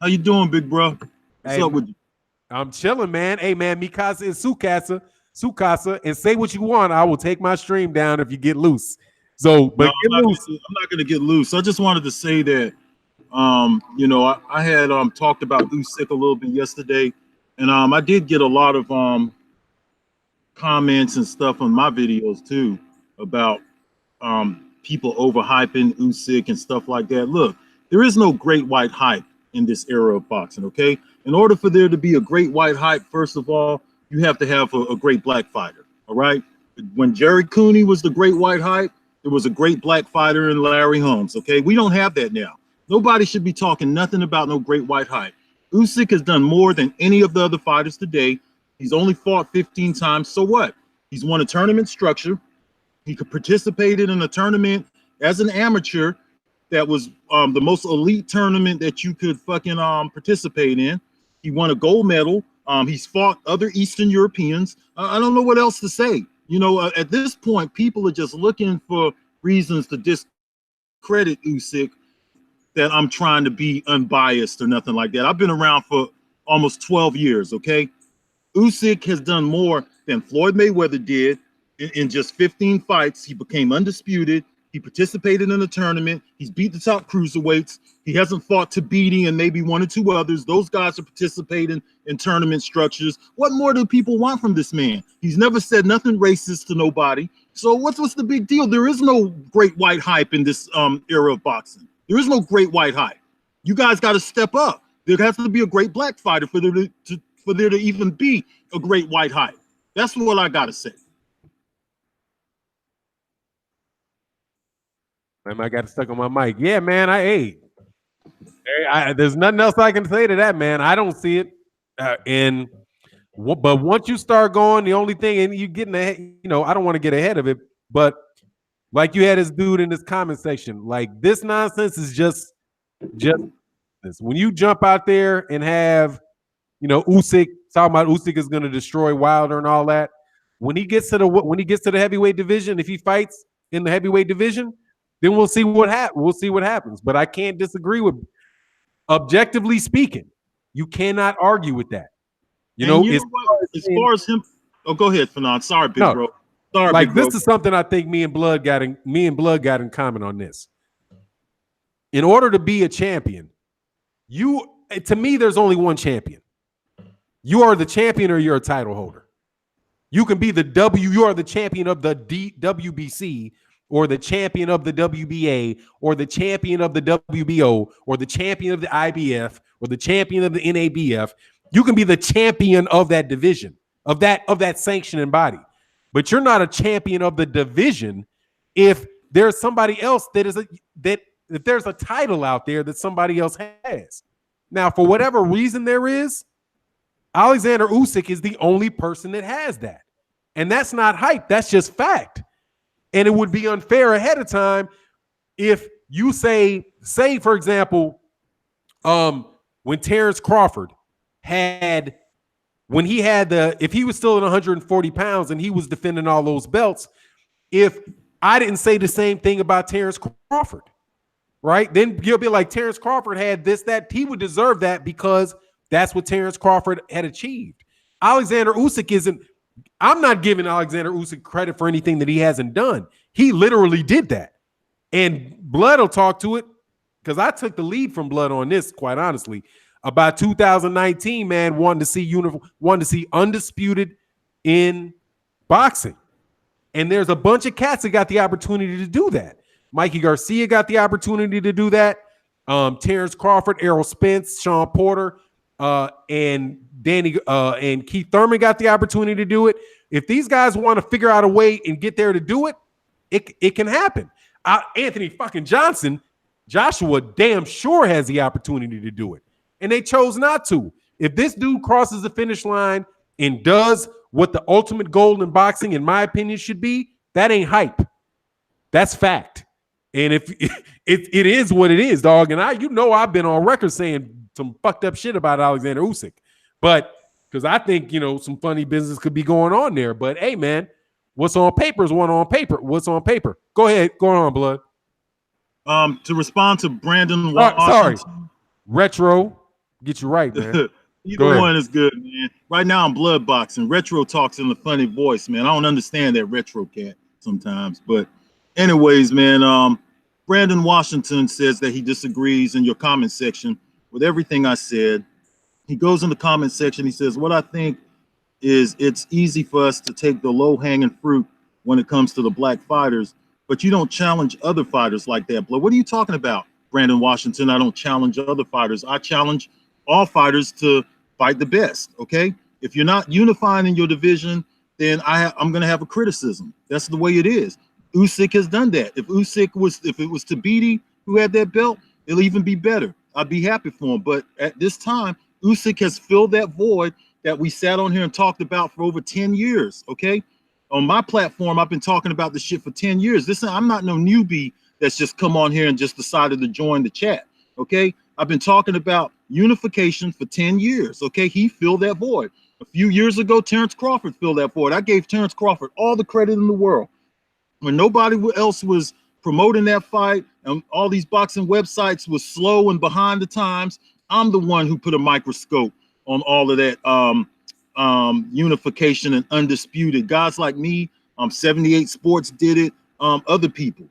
How you doing, big bro? What's up with you? I'm chilling, man. Hey, man, Mikasa is Sukasa, and say what you want. I will take my stream down if you get loose. So, but get loose. I'm not going to get loose. I just wanted to say that, I had talked about Usyk a little bit yesterday, and I did get a lot of comments and stuff on my videos too about people overhyping Usyk and stuff like that. Look, there is no great white hype in this era of boxing, okay? In order for there to be a great white hype, first of all, you have to have a great black fighter, all right? When Jerry Cooney was the great white hype, there was a great black fighter in Larry Holmes, okay? We don't have that now. Nobody should be talking nothing about no great white hype. Usyk has done more than any of the other fighters today. He's only fought 15 times, so what? He's won a tournament structure. He could participate in a tournament as an amateur that was the most elite tournament that you could fucking participate in. He won a gold medal. He's fought other Eastern Europeans. I don't know what else to say. At this point, people are just looking for reasons to discredit Usyk, that I'm trying to be unbiased or nothing like that. I've been around for almost 12 years, okay? Usyk has done more than Floyd Mayweather did in just 15 fights. He became undisputed. He participated in a tournament. He's beat the top cruiserweights. He hasn't fought Tabiti and maybe one or two others. Those guys are participating in tournament structures. What more do people want from this man? He's never said nothing racist to nobody. So what's the big deal? There is no great white hype in this era of boxing. There is no great white hype. You guys got to step up. There has to be a great black fighter for there to even be a great white hype. That's what I got to say. I got stuck on my mic. Yeah, man, I ate. There's nothing else I can say to that, man. I don't see it. But once you start going, the only thing, and you getting ahead, I don't want to get ahead of it, but like you had this dude in this comment section, like this nonsense is just this. When you jump out there and have, Usyk talking about Usyk is going to destroy Wilder and all that. When he gets to the heavyweight division, if he fights in the heavyweight division, then we'll see what happens. But I can't disagree with, objectively speaking, you cannot argue with that. As far as him, go ahead, Fanon. Sorry, big bro. Sorry, like big bro. This is something I think me and Blood got in common on this. In order to be a champion, To me, there's only one champion. You are the champion or you're a title holder. You can be you are the champion of the WBC or the champion of the WBA or the champion of the WBO or the champion of the IBF or the champion of the NABF. You can be the champion of that division, of that sanctioning body. But you're not a champion of the division if there's somebody else if there's a title out there that somebody else has. Now, for whatever reason there is, Alexander Usyk is the only person that has that. And that's not hype. That's just fact. And it would be unfair ahead of time if you say, for example, when Terence Crawford if he was still at 140 pounds and he was defending all those belts, if I didn't say the same thing about Terence Crawford, right? Then you'll be like, Terence Crawford had this, that. He would deserve that because that's what Terence Crawford had achieved. Alexander Usyk I'm not giving Alexander Usyk credit for anything that he hasn't done. He literally did that. And Blood will talk to it because I took the lead from Blood on this, quite honestly. About 2019, man, wanted to see undisputed in boxing. And there's a bunch of cats that got the opportunity to do that. Mikey Garcia got the opportunity to do that. Terence Crawford, Errol Spence, Sean Porter, and Keith Thurman got the opportunity to do it. If these guys want to figure out a way and get there to do it, it can happen. Anthony fucking Joshua damn sure has the opportunity to do it. And they chose not to. If this dude crosses the finish line and does what the ultimate goal in boxing, in my opinion, should be, that ain't hype. That's fact. And if it is what it is, dog. And I've been on record saying some fucked up shit about Alexander Usyk. But because I think, some funny business could be going on there. But hey, man, what's on paper is what's on paper. Go ahead. Go on, Blood. To respond to Brandon Washington. Sorry. Retro. Get you right, man. Either one is good, man. Right now I'm blood boxing. Retro talks in a funny voice, man. I don't understand that retro cat sometimes. But anyways, man, Brandon Washington says that he disagrees in your comment section with everything I said. He goes in the comment section. He says, what I think is it's easy for us to take the low-hanging fruit when it comes to the black fighters, but you don't challenge other fighters like that. What are you talking about, Brandon Washington? I don't challenge other fighters. I challenge all fighters to fight the best, okay? If you're not unifying in your division, then I'm going to have a criticism. That's the way it is. Usyk has done that. If it was Tabiti who had that belt, it'll even be better. I'd be happy for him. But at this time, Usyk has filled that void that we sat on here and talked about for over 10 years, okay? On my platform, I've been talking about this shit for 10 years. I'm not no newbie that's just come on here and just decided to join the chat, okay? I've been talking about unification for 10 years, okay? He filled that void. A few years ago, Terence Crawford filled that void. I gave Terence Crawford all the credit in the world. When nobody else was promoting that fight and all these boxing websites was slow and behind the times, I'm the one who put a microscope on all of that unification and undisputed. Guys like me, 78 Sports did it, other people.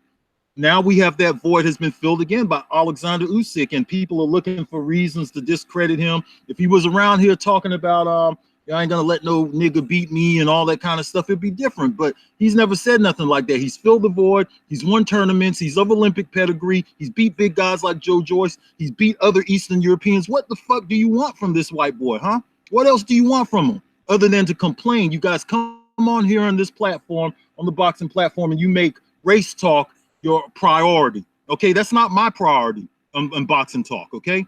Now we have that void has been filled again by Alexander Usyk, and people are looking for reasons to discredit him. If he was around here talking about I ain't gonna let no nigga beat me and all that kind of stuff, it'd be different. But he's never said nothing like that. He's filled the void. He's won tournaments. He's of Olympic pedigree. He's beat big guys like Joe Joyce. He's beat other Eastern Europeans. What the fuck do you want from this white boy, huh? What else do you want from him other than to complain? You guys come on here on this platform, on the boxing platform, and you make race talk your priority. Okay, that's not my priority in boxing talk. Okay,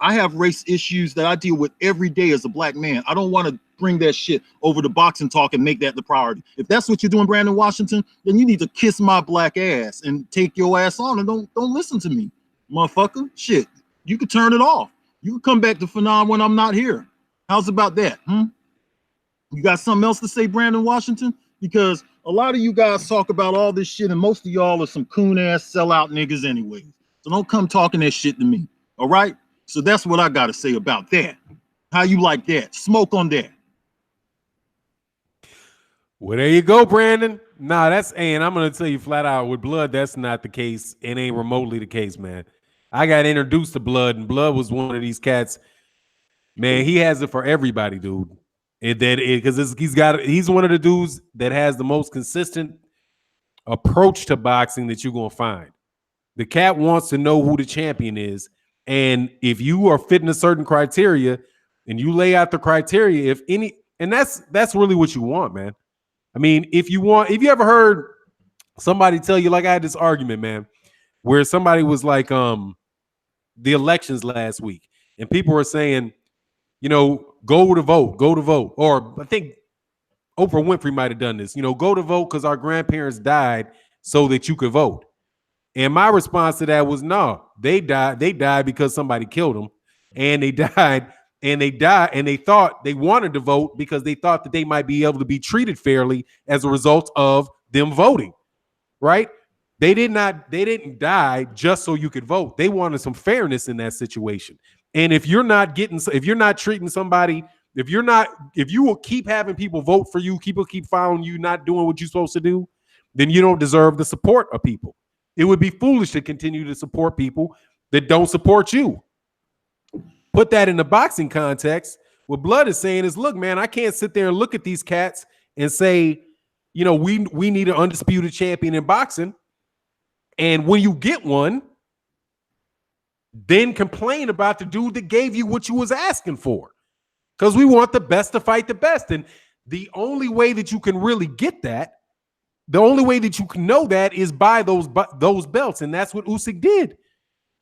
I have race issues that I deal with every day as a black man. I don't want to bring that shit over to boxing talk and make that the priority. If that's what you're doing, Brandon Washington, then you need to kiss my black ass and take your ass on and don't listen to me, motherfucker. Shit, you could turn it off. You can come back to Fanon when I'm not here. How's about that? You got something else to say, Brandon Washington? Because a lot of you guys talk about all this shit, and most of y'all are some coon-ass sellout niggas anyway. So don't come talking that shit to me, all right? So that's what I got to say about that. How you like that? Smoke on that. Well, there you go, Brandon. Nah, and I'm going to tell you flat out, with blood, that's not the case. It ain't remotely the case, man. I got introduced to Blood, and Blood was one of these cats. Man, he has it for everybody, dude. Because he's one of the dudes that has the most consistent approach to boxing that you're gonna find. The cat wants to know who the champion is, and if you are fitting a certain criteria, and you lay out the criteria, if any, and that's really what you want, man. I mean, if you ever heard somebody tell you, like I had this argument, man, where somebody was like, the elections last week, and people were saying, go to vote, or I think Oprah Winfrey might have done this, go to vote because our grandparents died so that you could vote. And my response to that was, no, they died because somebody killed them, and they died, and they thought they wanted to vote because they thought that they might be able to be treated fairly as a result of them voting, right? They didn't die just so you could vote. They wanted some fairness in that situation. And if you're not treating somebody, if you will keep having people vote for you, people keep following you, not doing what you're supposed to do, then you don't deserve the support of people. It would be foolish to continue to support people that don't support you. Put that in the boxing context. What Blood is saying is, look, man, I can't sit there and look at these cats and say, we need an undisputed champion in boxing. And when you get one, then complain about the dude that gave you what you was asking for. Because we want the best to fight the best. And the only way that you can really get that, the only way that you can know that is by those belts. And that's what Usyk did.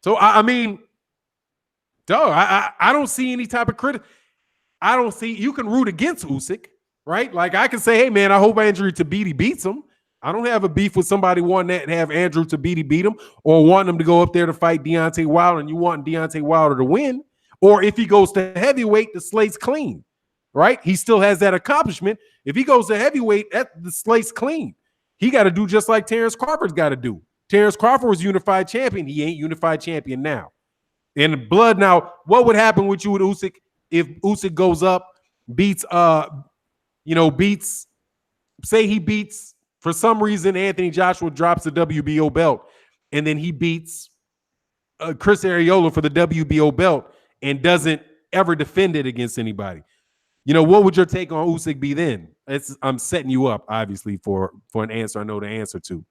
So, I mean, I don't see any type of criticism. I don't see, you can root against Usyk, right? Like I can say, hey, man, I hope Andrew Tabiti beats him. I don't have a beef with somebody wanting to have Andrew Tabiti beat him or wanting him to go up there to fight Deontay Wilder and you want Deontay Wilder to win. Or if he goes to heavyweight, the slate's clean, right? He still has that accomplishment. If he goes to heavyweight, the slate's clean. He got to do just like Terence Crawford's got to do. Terence Crawford was unified champion. He ain't unified champion now. In Blood now, what would happen with you with Usyk if Usyk goes up, beats, say he beats, for some reason, Anthony Joshua drops the WBO belt, and then he beats Chris Arreola for the WBO belt and doesn't ever defend it against anybody. What would your take on Usyk be then? I'm setting you up, obviously, for an answer I know the answer to.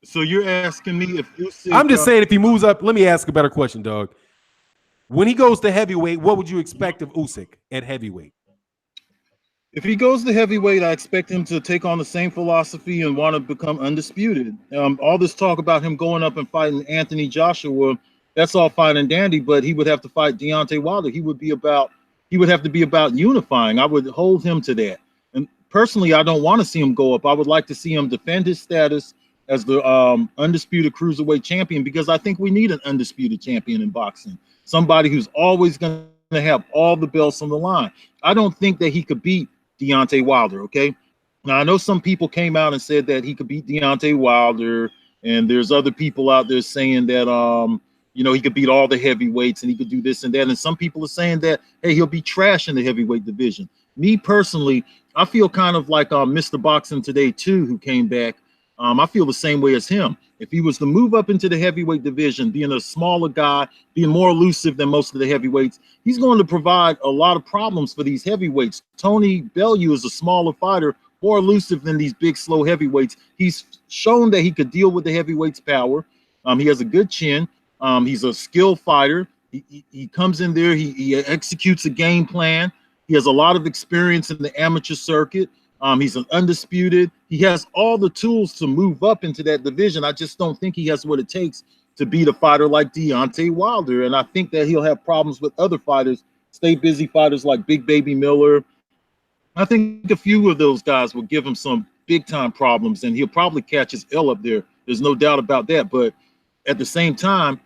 So you're asking me if Usyk... I'm just saying if he moves up, let me ask a better question, dog. When he goes to heavyweight, what would you expect of Usyk at heavyweight? If he goes to heavyweight, I expect him to take on the same philosophy and want to become undisputed. All this talk about him going up and fighting Anthony Joshua, that's all fine and dandy, but he would have to fight Deontay Wilder. He would have to be about unifying. I would hold him to that. And personally, I don't want to see him go up. I would like to see him defend his status as the undisputed cruiserweight champion, because I think we need an undisputed champion in boxing. Somebody who's always going to have all the belts on the line. I don't think that he could beat Deontay Wilder, okay? Now, I know some people came out and said that he could beat Deontay Wilder, and there's other people out there saying that, he could beat all the heavyweights and he could do this and that. And some people are saying that, hey, he'll be trash in the heavyweight division. Me personally, I feel kind of like Mr. Boxing Today, too, who came back. I feel the same way as him. If he was to move up into the heavyweight division, being a smaller guy, being more elusive than most of the heavyweights, he's going to provide a lot of problems for these heavyweights. Tony Bellew is a smaller fighter, more elusive than these big, slow heavyweights. He's shown that he could deal with the heavyweights' power. He has a good chin. He's a skilled fighter. He comes in there. He executes a game plan. He has a lot of experience in the amateur circuit. He's an undisputed. He has all the tools to move up into that division. I just don't think he has what it takes to beat a fighter like Deontay Wilder. And I think that he'll have problems with other fighters, stay busy fighters like Big Baby Miller. I think a few of those guys will give him some big time problems, and he'll probably catch his L up there. There's no doubt about that. But at the same time,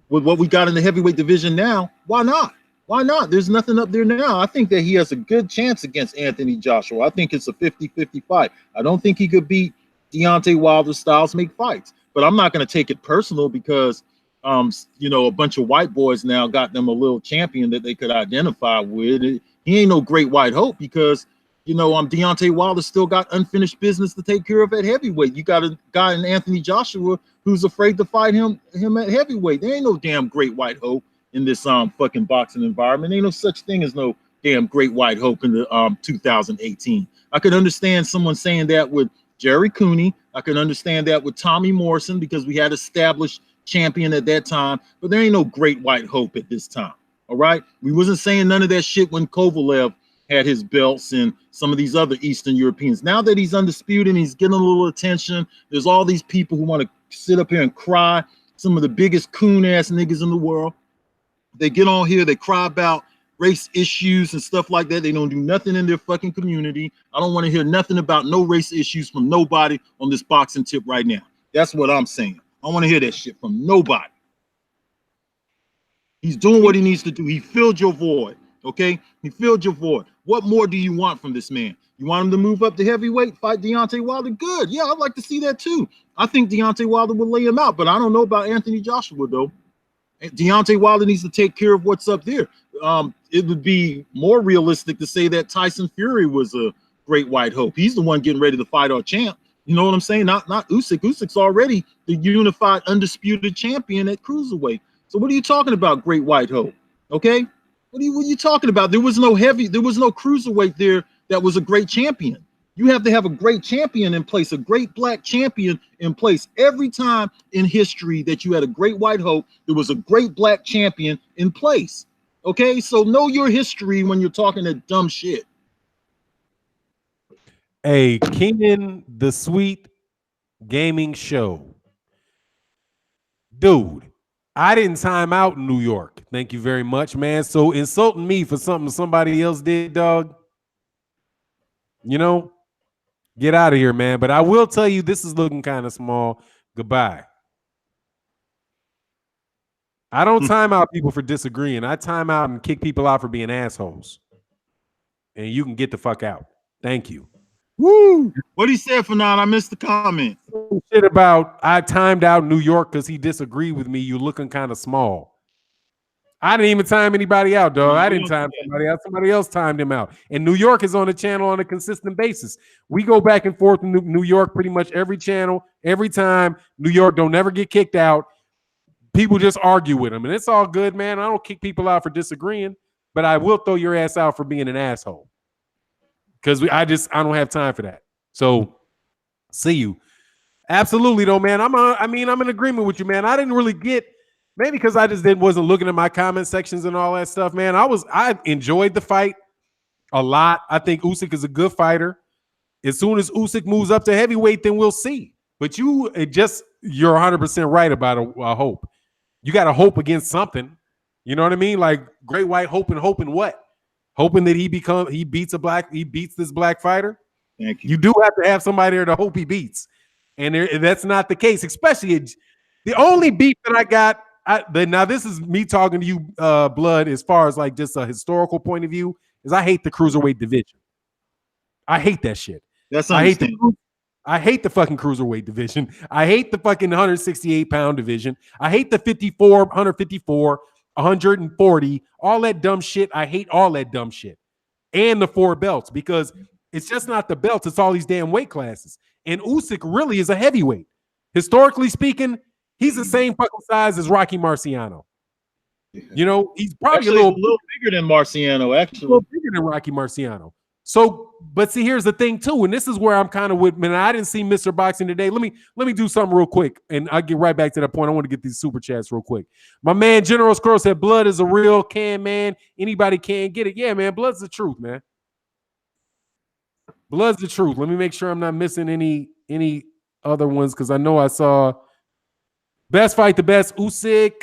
with what we got in the heavyweight division now, why not? Why not? There's nothing up there now. I think that he has a good chance against Anthony Joshua. I think it's a 50-50 fight. I don't think he could beat Deontay Wilder. Styles make fights, but I'm not going to take it personal because, a bunch of white boys now got them a little champion that they could identify with. He ain't no great white hope because You know, Deontay Wilder still got unfinished business to take care of at heavyweight. You got a guy in Anthony Joshua who's afraid to fight him at heavyweight. There ain't no damn great white hope in this fucking boxing environment. Ain't no such thing as no damn great white hope in the 2018. I could understand someone saying that with Jerry Cooney. I could understand that with Tommy Morrison because we had established champion at that time, but there ain't no great white hope at this time. All right, we wasn't saying none of that shit when Kovalev had his belts and some of these other Eastern Europeans. Now that he's undisputed and he's getting a little attention, there's all these people who want to sit up here and cry. Some of the biggest coon ass niggas in the world. They get on here, they cry about race issues and stuff like that. They don't do nothing in their fucking community. I don't want to hear nothing about no race issues from nobody on this boxing tip right now. That's what I'm saying. I want to hear that shit from nobody. He's doing what he needs to do. He filled your void, okay? He filled your void. What more do you want from this man? You want him to move up to heavyweight, fight Deontay Wilder? Good. Yeah, I'd like to see that too. I think Deontay Wilder will lay him out, but I don't know about Anthony Joshua, though. Deontay Wilder needs to take care of what's up there. It would be more realistic to say that Tyson Fury was a great white hope. He's the one getting ready to fight our champ. You know what I'm saying? Not Usyk. Usyk's already the unified, undisputed champion at cruiserweight. So what are you talking about, great white hope? Okay, what are you talking about? There was no cruiserweight there that was a great champion. You have to have a great champion in place, a great black champion in place. Every time in history that you had a great white hope, there was a great black champion in place. Okay, so know your history when you're talking that dumb shit. A Keenan the Sweet Gaming Show. Dude, I didn't time out in New York. Thank you very much, man. So insulting me for something somebody else did, dog. You know, get out of here, man. But I will tell you, this is looking kind of small. Goodbye. I don't time out people for disagreeing. I time out and kick people out for being assholes. And you can get the fuck out. Thank you. Woo! What he said for now? I missed the comment. Shit about I timed out New York because he disagreed with me. You looking kind of small. I didn't even time anybody out, dog. I didn't time somebody out. Somebody else timed him out. And New York is on the channel on a consistent basis. We go back and forth in New York pretty much every channel, every time. New York don't never get kicked out. People just argue with him, and it's all good, man. I don't kick people out for disagreeing, but I will throw your ass out for being an asshole because I don't have time for that. So, see you. Absolutely, though, man. I'm in agreement with you, man. I didn't really get, maybe because I just wasn't looking at my comment sections and all that stuff, man. I enjoyed the fight a lot. I think Usyk is a good fighter. As soon as Usyk moves up to heavyweight, then we'll see. But you're 100% right about a hope. You got to hope against something. You know what I mean? Like great white hoping what? Hoping that he beats this black fighter. Thank you. You do have to have somebody there to hope he beats. And that's not the case, especially the only beef that I got. Now this is me talking to you, Blood, as far as like just a historical point of view, is I hate the cruiserweight division. I hate that shit. I hate the fucking cruiserweight division. I hate the fucking 168-pound division. I hate the 54, 154, 140, all that dumb shit. I hate all that dumb shit. And the 4 belts, because it's just not the belts. It's all these damn weight classes. And Usyk really is a heavyweight. Historically speaking, he's the same fucking size as Rocky Marciano. You know, he's probably a little bigger than Marciano, actually. A little bigger than Rocky Marciano. So, but see, here's the thing too, and this is where I'm kind of with, man. I didn't see Mr. Boxing today. Let me do something real quick, and I'll get right back to that point. I want to get these super chats real quick. My man General Scroll said, "Blood is a real can, man. Anybody can get it." Yeah, man. Blood's the truth, man. Blood's the truth. Let me make sure I'm not missing any other ones because I know I saw best fight the best Usyk.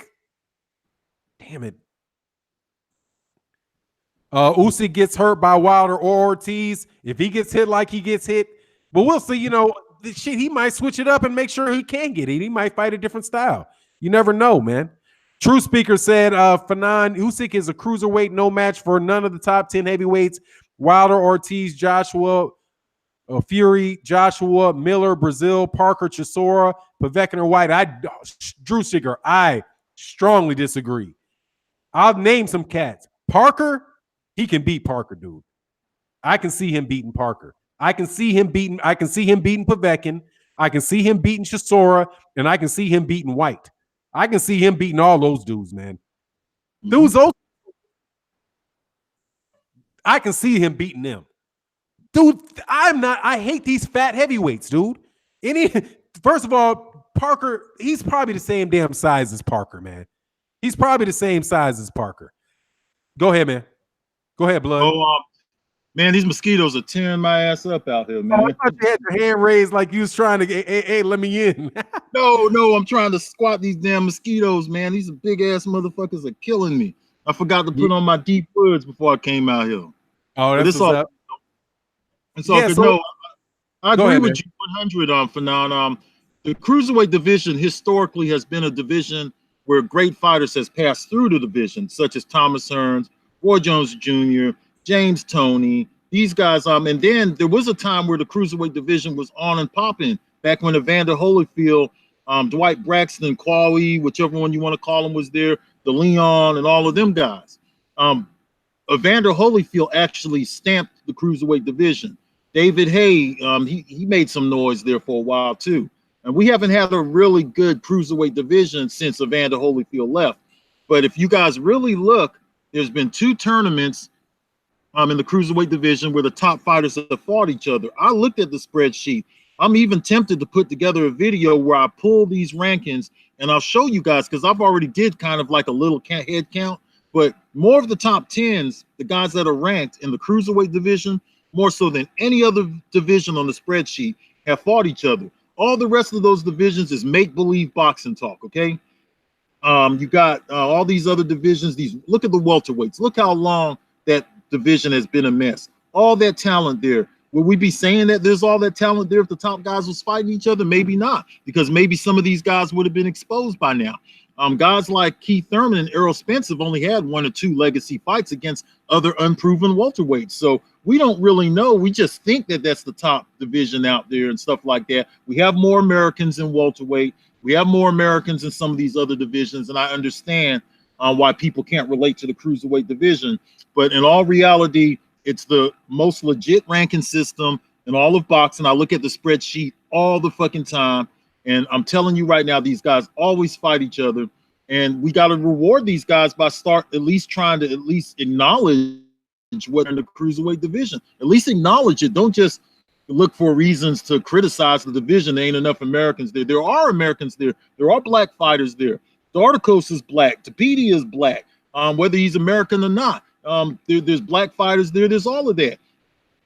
Damn it. Usyk gets hurt by Wilder or Ortiz. If he gets hit like he gets hit, but we'll see. You know, shit, he might switch it up and make sure he can get it. He might fight a different style. You never know, man. True Speaker said, Fanon, Usyk is a cruiserweight, no match for none of the top 10 heavyweights. Wilder, Ortiz, Joshua, Fury, Joshua, Miller, Brazil, Parker, Chisora, Povetkin, or White. Drew Speaker, I strongly disagree. I'll name some cats. Parker, he can beat Parker, dude. I can see him beating Parker. I can see him beating Povetkin. I can see him beating Chisora, and I can see him beating White. I can see him beating all those dudes, man. Those I can see him beating them. Dude, I hate these fat heavyweights, dude. First of all, Parker, he's probably the same damn size as Parker, man. He's probably the same size as Parker. Go ahead, man. Go ahead, Blood. Oh, man, these mosquitoes are tearing my ass up out here, man. I thought you had your hand raised like you was trying to get, hey, let me in. No, I'm trying to squat these damn mosquitoes, man. These big ass motherfuckers are killing me. I forgot to put on my deep hoods before I came out here. Oh, that's what's up. It's all good. So, no, I agree with you 100 on Fanon. The cruiserweight division historically has been a division where great fighters has passed through the division, such as Thomas Hearns, Roy Jones Jr., James Toney, these guys. And then there was a time where the cruiserweight division was on and popping back when Evander Holyfield, Dwight Braxton, Quawi, whichever one you want to call him, was there, the Leon, and all of them guys. Evander Holyfield actually stamped the cruiserweight division. David Hay, he made some noise there for a while too. And we haven't had a really good cruiserweight division since Evander Holyfield left. But if you guys really look, there's been 2 tournaments in the cruiserweight division where the top fighters have fought each other. I looked at the spreadsheet. I'm even tempted to put together a video where I pull these rankings and I'll show you guys, because I've already did kind of like a little head count. But more of the top 10s, the guys that are ranked in the cruiserweight division, more so than any other division on the spreadsheet, have fought each other. All the rest of those divisions is make-believe boxing talk, okay? You got all these other divisions. Look at the welterweights. Look how long that division has been a mess. All that talent there. Will we be saying that there's all that talent there if the top guys was fighting each other? Maybe not, because maybe some of these guys would have been exposed by now. Guys like Keith Thurman and Errol Spence have only had 1 or 2 legacy fights against other unproven welterweights. So we don't really know. We just think that that's the top division out there and stuff like that. We have more Americans in welterweight. We have more Americans in some of these other divisions. And I understand why people can't relate to the cruiserweight division. But in all reality, it's the most legit ranking system in all of boxing. I look at the spreadsheet all the fucking time. And I'm telling you right now, these guys always fight each other. And we got to reward these guys by at least trying to acknowledge what in the cruiserweight division. At least acknowledge it. Don't just look for reasons to criticize the division. There ain't enough Americans there. There are Americans there. There are black fighters there. Darticos is black. Tapiti is black. Whether he's American or not. There's black fighters there. There's all of that.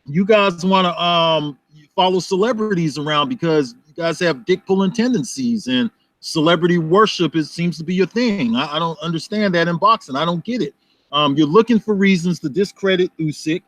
You guys want to follow celebrities around because you guys have dick pulling tendencies, and celebrity worship seems to be your thing. I don't understand that in boxing. I don't get it. You're looking for reasons to discredit Usyk.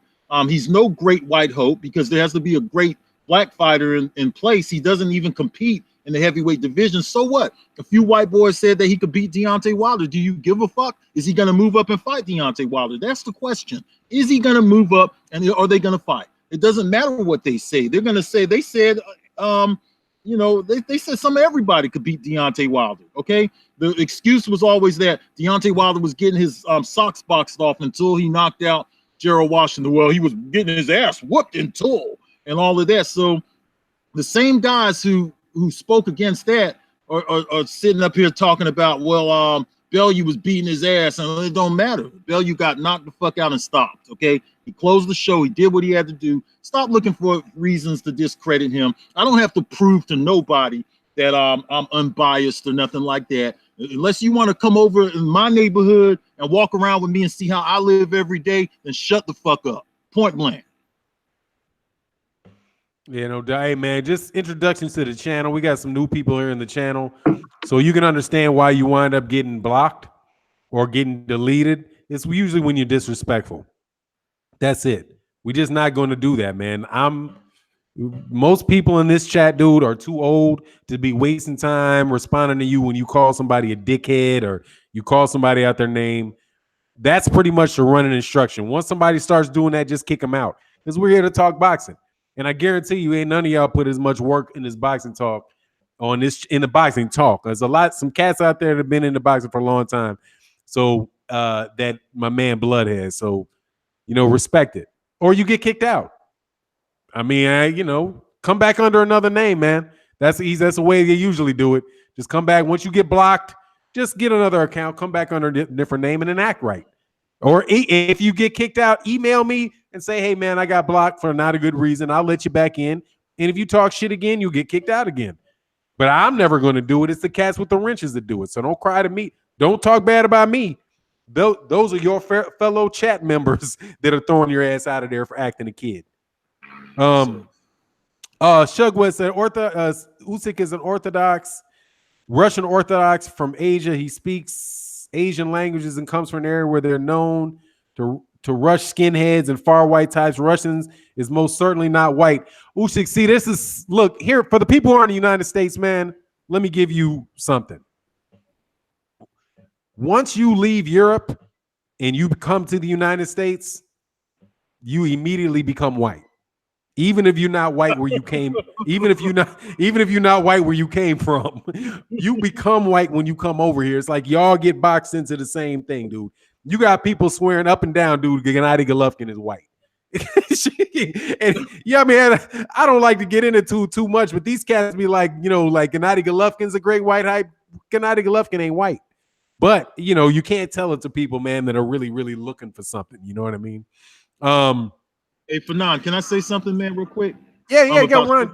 He's no great white hope because there has to be a great black fighter in place. He doesn't even compete in the heavyweight division. So what? A few white boys said that he could beat Deontay Wilder. Do you give a fuck? Is he going to move up and fight Deontay Wilder? That's the question. Is he going to move up, and are they going to fight? It doesn't matter what they say. They're going to say, they said, they said everybody could beat Deontay Wilder, okay? The excuse was always that Deontay Wilder was getting his socks boxed off until he knocked out Gerald Washington. Well, he was getting his ass whooped until, and all of that. So the same guys who spoke against that are sitting up here talking about, well, Bellew was beating his ass, and it don't matter. Bellew got knocked the fuck out and stopped, okay? He closed the show. He did what he had to do. Stop looking for reasons to discredit him. I don't have to prove to nobody that I'm unbiased or nothing like that. Unless you want to come over in my neighborhood and walk around with me and see how I live every day, then shut the fuck up. Point blank. Yeah, no, hey man, just introductions to the channel. We got some new people here in the channel, so you can understand why you wind up getting blocked or getting deleted. It's usually when you're disrespectful. That's it. We're just not going to do that, man. Most people in this chat, dude, are too old to be wasting time responding to you when you call somebody a dickhead or you call somebody out their name. That's pretty much the running instruction. Once somebody starts doing that, just kick them out, because we're here to talk boxing. And I guarantee you, ain't none of y'all put as much work in this boxing talk in the boxing talk. There's some cats out there that have been in the boxing for a long time. So that my man Blood has. So, respect it. or you get kicked out. I mean, come back under another name, man. That's the way they usually do it. Just come back once you get blocked. Just get another account, come back under a different name, and then act right. Or if you get kicked out, email me and say, "Hey, man, I got blocked for not a good reason. I'll let you back in. And if you talk shit again, you'll get kicked out again." But I'm never going to do it. It's the cats with the wrenches that do it. So don't cry to me. Don't talk bad about me. Those are your fellow chat members that are throwing your ass out of there for acting a kid. Shugwa said Usyk is an Orthodox, Russian Orthodox from Asia. He speaks Asian languages and comes from an area where they're known to rush skinheads and far white types. Russians is most certainly not white. Usyk, see, look here for the people who are in the United States, man. Let me give you something. Once you leave Europe and you come to the United States, you immediately become white. Even if you're not white where you came, even if you're not white where you came from, you become white when you come over here. It's like y'all get boxed into the same thing, dude. You got people swearing up and down, dude, Gennady Golovkin is white. And yeah, man, I don't like to get into too much, but these cats be like, like Gennady Golovkin's a great white hype. Gennady Golovkin ain't white. But you can't tell it to people, man, that are really, really looking for something. You know what I mean? Hey, Fanon, can I say something, man, real quick? Yeah, go run.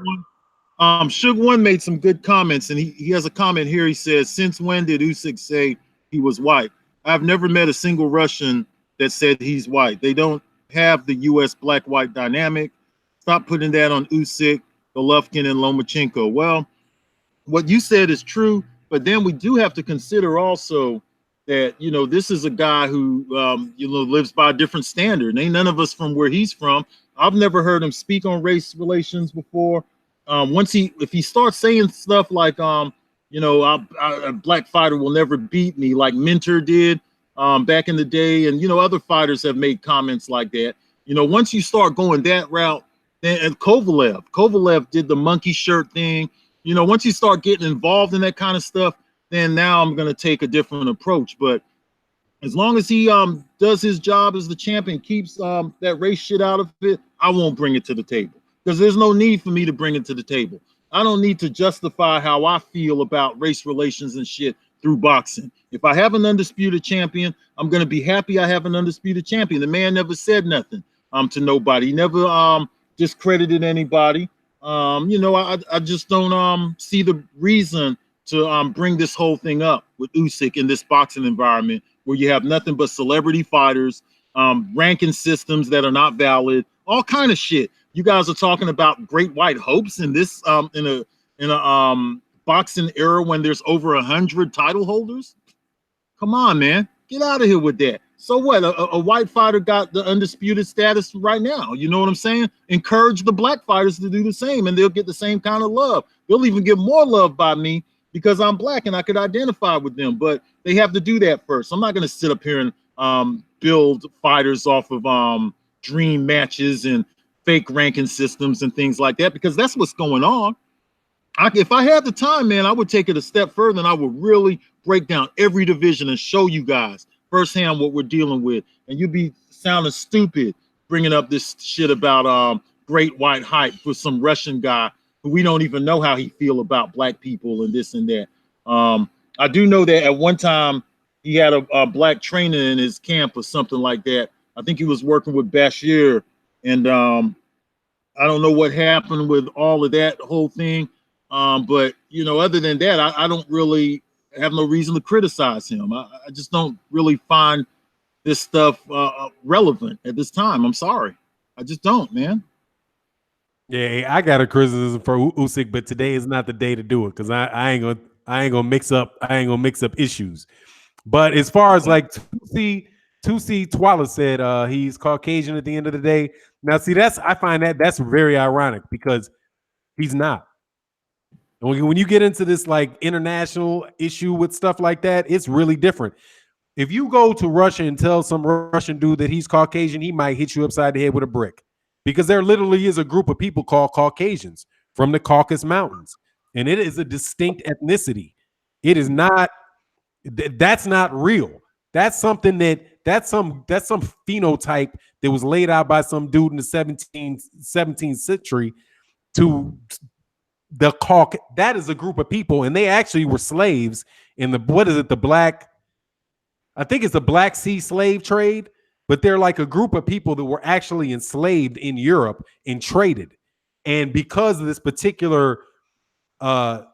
Suge One made some good comments, and he has a comment here. He says, "Since when did Usyk say he was white? I've never met a single Russian that said he's white. They don't have the U.S. black-white dynamic. Stop putting that on Usyk, Golovkin, and Lomachenko." Well, what you said is true, but then we do have to consider also that this is a guy who lives by a different standard. Ain't none of us from where he's from. I've never heard him speak on race relations before. If he starts saying stuff like a black fighter will never beat me, like Mentor did back in the day, and other fighters have made comments like that. Once you start going that route, then and Kovalev did the monkey shirt thing. Once you start getting involved in that kind of stuff, then now I'm going to take a different approach. But as long as he does his job as the champion, keeps that race shit out of it, I won't bring it to the table, because there's no need for me to bring it to the table. I don't need to justify how I feel about race relations and shit through boxing. If I have an undisputed champion, I'm going to be happy I have an undisputed champion. The man never said nothing to nobody. He never discredited anybody. I just don't see the reason to bring this whole thing up with Usyk in this boxing environment where you have nothing but celebrity fighters, ranking systems that are not valid, all kind of shit. You guys are talking about great white hopes in this in a boxing era when there's over 100 title holders. Come on, man, get out of here with that. So what? A white fighter got the undisputed status right now. You know what I'm saying? Encourage the black fighters to do the same, and they'll get the same kind of love. They'll even get more love by me because I'm black and I could identify with them. But they have to do that first. I'm not going to sit up here and build fighters off of dream matches and fake ranking systems and things like that, because that's what's going on. If I had the time, man, I would take it a step further and I would really break down every division and show you guys firsthand what we're dealing with. And you'd be sounding stupid bringing up this shit about great white hype for some Russian guy who we don't even know how he feel about black people and this and that. I do know that at one time he had a black trainer in his camp or something like that. I think he was working with Bashir, and I don't know what happened with all of that whole thing. But other than that, I don't really have no reason to criticize him. I just don't really find this stuff relevant at this time. I'm sorry, I just don't, man. Yeah, I got a criticism for Usyk, but today is not the day to do it because I ain't gonna mix up issues. But as far as like Tusi Twala said, he's Caucasian at the end of the day. Now, see, I find that's very ironic because he's not. When you get into this like international issue with stuff like that, it's really different. If you go to Russia and tell some Russian dude that he's Caucasian, he might hit you upside the head with a brick, because there literally is a group of people called Caucasians from the Caucasus Mountains, and it is a distinct ethnicity. It is not. That's not real. That's something that that's some phenotype that was laid out by some dude in the 17th century to the Caucasian. That is a group of people, and they actually were slaves in the black, I think it's the Black Sea slave trade, but they're like a group of people that were actually enslaved in Europe and traded. And because of this particular whoever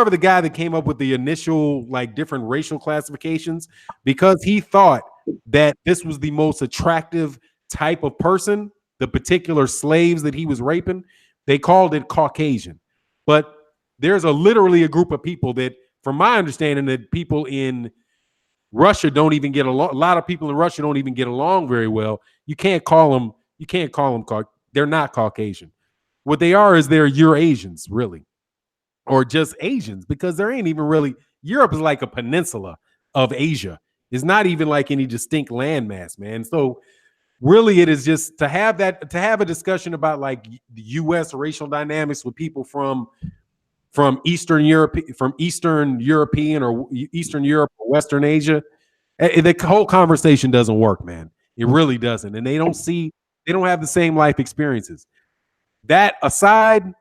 the guy that came up with the initial like different racial classifications, because he thought that this was the most attractive type of person, the particular slaves that he was raping, they called it Caucasian. But there's literally a group of people that, from my understanding, that people in Russia don't even get along. A lot of people in Russia don't even get along very well. You can't call them they're not Caucasian. What they are is they're Eurasians, really, or just Asians, because there ain't even really, Europe is like a peninsula of Asia. It's not even like any distinct landmass, man. So really it is just to have a discussion about like the US racial dynamics with people from Eastern Europe, from Eastern European or Eastern Europe or Western Asia. The whole conversation doesn't work, man. It really doesn't. And they don't have the same life experiences. That aside,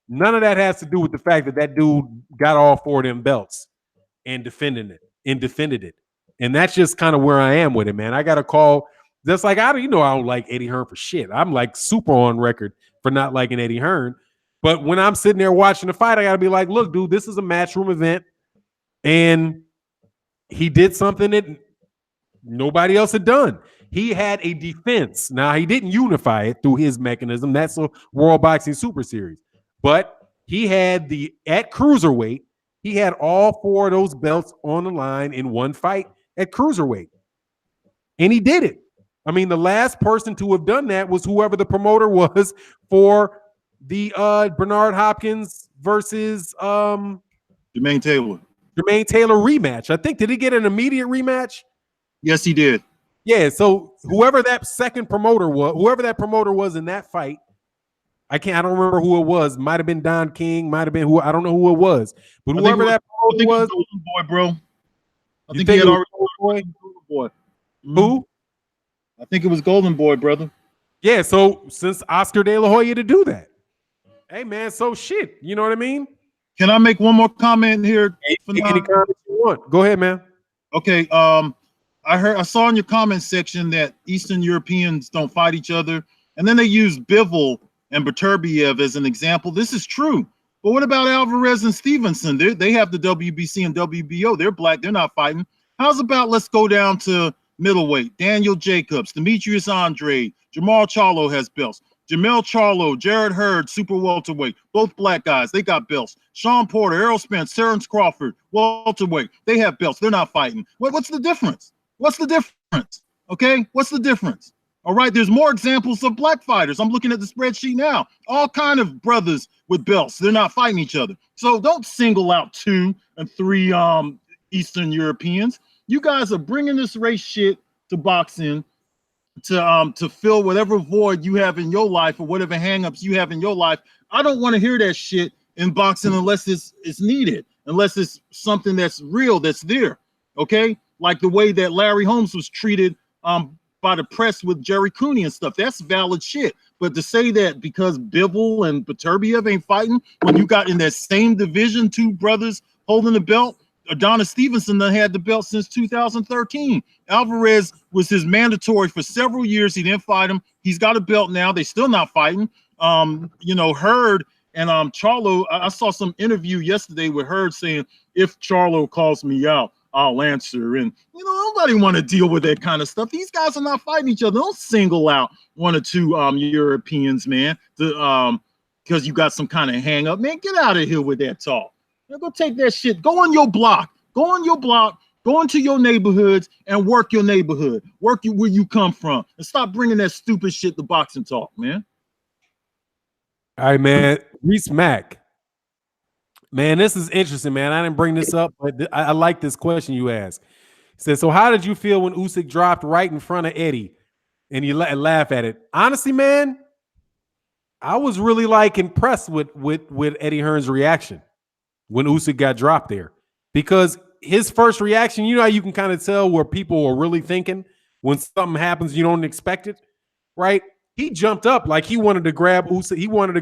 none of that has to do with the fact that dude got all 4 of them belts and defended it. And that's just kind of where I am with it, man. I got a call. That's like, I don't like Eddie Hearn for shit. I'm like super on record for not liking Eddie Hearn. But when I'm sitting there watching the fight, I got to be like, look, dude, this is a matchroom event. And he did something that nobody else had done. He had a defense. Now, he didn't unify it through his mechanism. That's a World Boxing Super Series. But he had at Cruiserweight, he had all 4 of those belts on the line in one fight at Cruiserweight. And he did it. I mean, the last person to have done that was whoever the promoter was for the Bernard Hopkins versus Jermaine Taylor rematch. I think, did he get an immediate rematch? Yes, he did. Yeah, so whoever that promoter was in that fight, I don't remember who it was. Might have been Don King, might have been I don't know who it was. But whoever that promoter was, Golden Boy, bro. I think he had already Golden Boy. Who? I think it was Golden Boy, brother. Yeah, so since Oscar De La Hoya to do that. Hey man, so shit. You know what I mean? Can I make one more comment here? Any comment you want. Go ahead, man. Okay. I saw in your comment section that Eastern Europeans don't fight each other, and then they use Bivol and Beterbiev as an example. This is true, but what about Alvarez and Stevenson? They have the WBC and WBO. They're black. They're not fighting. How's about let's go down to middleweight? Daniel Jacobs, Demetrius Andrade, Jamal Charlo has belts. Jamel Charlo, Jared Hurd, super welterweight, both black guys. They got belts. Sean Porter, Errol Spence, Terence Crawford, welterweight. They have belts. They're not fighting. What's the difference? What's the difference? Okay, what's the difference? All right, there's more examples of black fighters. I'm looking at the spreadsheet now. All kind of brothers with belts. They're not fighting each other. So don't single out 2 and 3 Eastern Europeans. You guys are bringing this race shit to boxing to fill whatever void you have in your life or whatever hangups you have in your life. I don't want to hear that shit in boxing unless it's needed, unless it's something that's real, that's there. Okay, like the way that Larry Holmes was treated by the press with Jerry Cooney and stuff. That's valid shit. But to say that because Bivol and Beterbiev ain't fighting, when you got in that same division 2 brothers holding the belt, Adonis Stevenson done had the belt since 2013. Alvarez was his mandatory for several years. He didn't fight him. He's got a belt now. They still not fighting. Hurd and Charlo. I saw some interview yesterday with Hurd saying, if Charlo calls me out, I'll answer. And nobody want to deal with that kind of stuff. These guys are not fighting each other. Don't single out 1 or 2 Europeans, man, because you got some kind of hang up. Man, get out of here with that talk. Now go take that shit. Go on your block. Go into your neighborhoods and work your neighborhood. Work where you come from. And stop bringing that stupid shit to boxing talk, man. All right, man. Reese Mack. Man, this is interesting, man. I didn't bring this up, but I like this question you asked. He said, so how did you feel when Usyk dropped right in front of Eddie and you laugh at it? Honestly, man, I was really impressed with Eddie Hearn's reaction when Usyk got dropped there, because his first reaction, you know how you can kind of tell where people are really thinking when something happens you don't expect it, right? He jumped up like he wanted to grab Usyk. He wanted to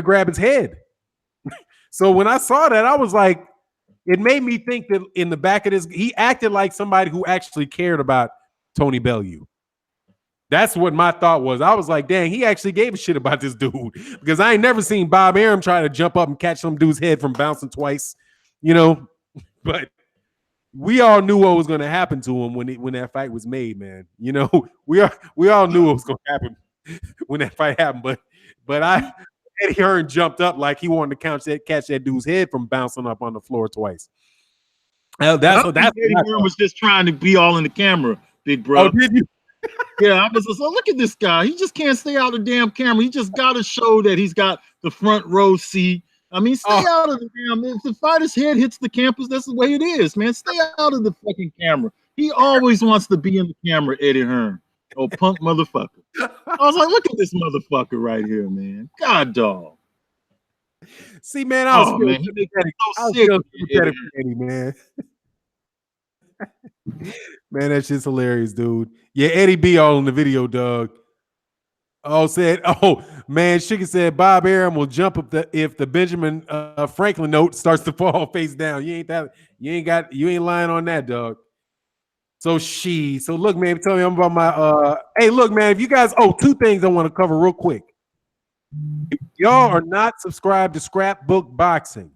grab his head. So when I saw that, I was like, it made me think that in the back of this, he acted like somebody who actually cared about Tony Bellew. That's what my thought was. I was like, dang, he actually gave a shit about this dude, because I ain't never seen Bob Arum try to jump up and catch some dude's head from bouncing twice, you know. But we all knew what was going to happen to him when that fight was made, man. You know, we all knew what was going to happen when that fight happened. But Eddie Hearn jumped up like he wanted to catch that dude's head from bouncing up on the floor twice. That's Eddie Hearn was just trying to be all in the camera, big bro. Oh, did you? Yeah, I was just like, look at this guy. He just can't stay out of the damn camera. He just got to show that he's got the front row seat. I mean, stay out of the damn. If the fighter's head hits the campus, that's the way it is, man. Stay out of the fucking camera. He always wants to be in the camera, Eddie Hearn. Oh, punk motherfucker. I was like, look at this motherfucker right here, man. God, dog. See, man, I was man, he makes me so sick, Eddie, man. Man, that shit's hilarious, dude. Yeah, Eddie B all in the video, Doug. Man, Sugar said Bob Arum will jump up if the Benjamin Franklin note starts to fall face down. You ain't lying on that, Doug. So look, man, tell me about my hey, look, man, if you guys, two things I want to cover real quick. If y'all are not subscribed to Scrapbook Boxing,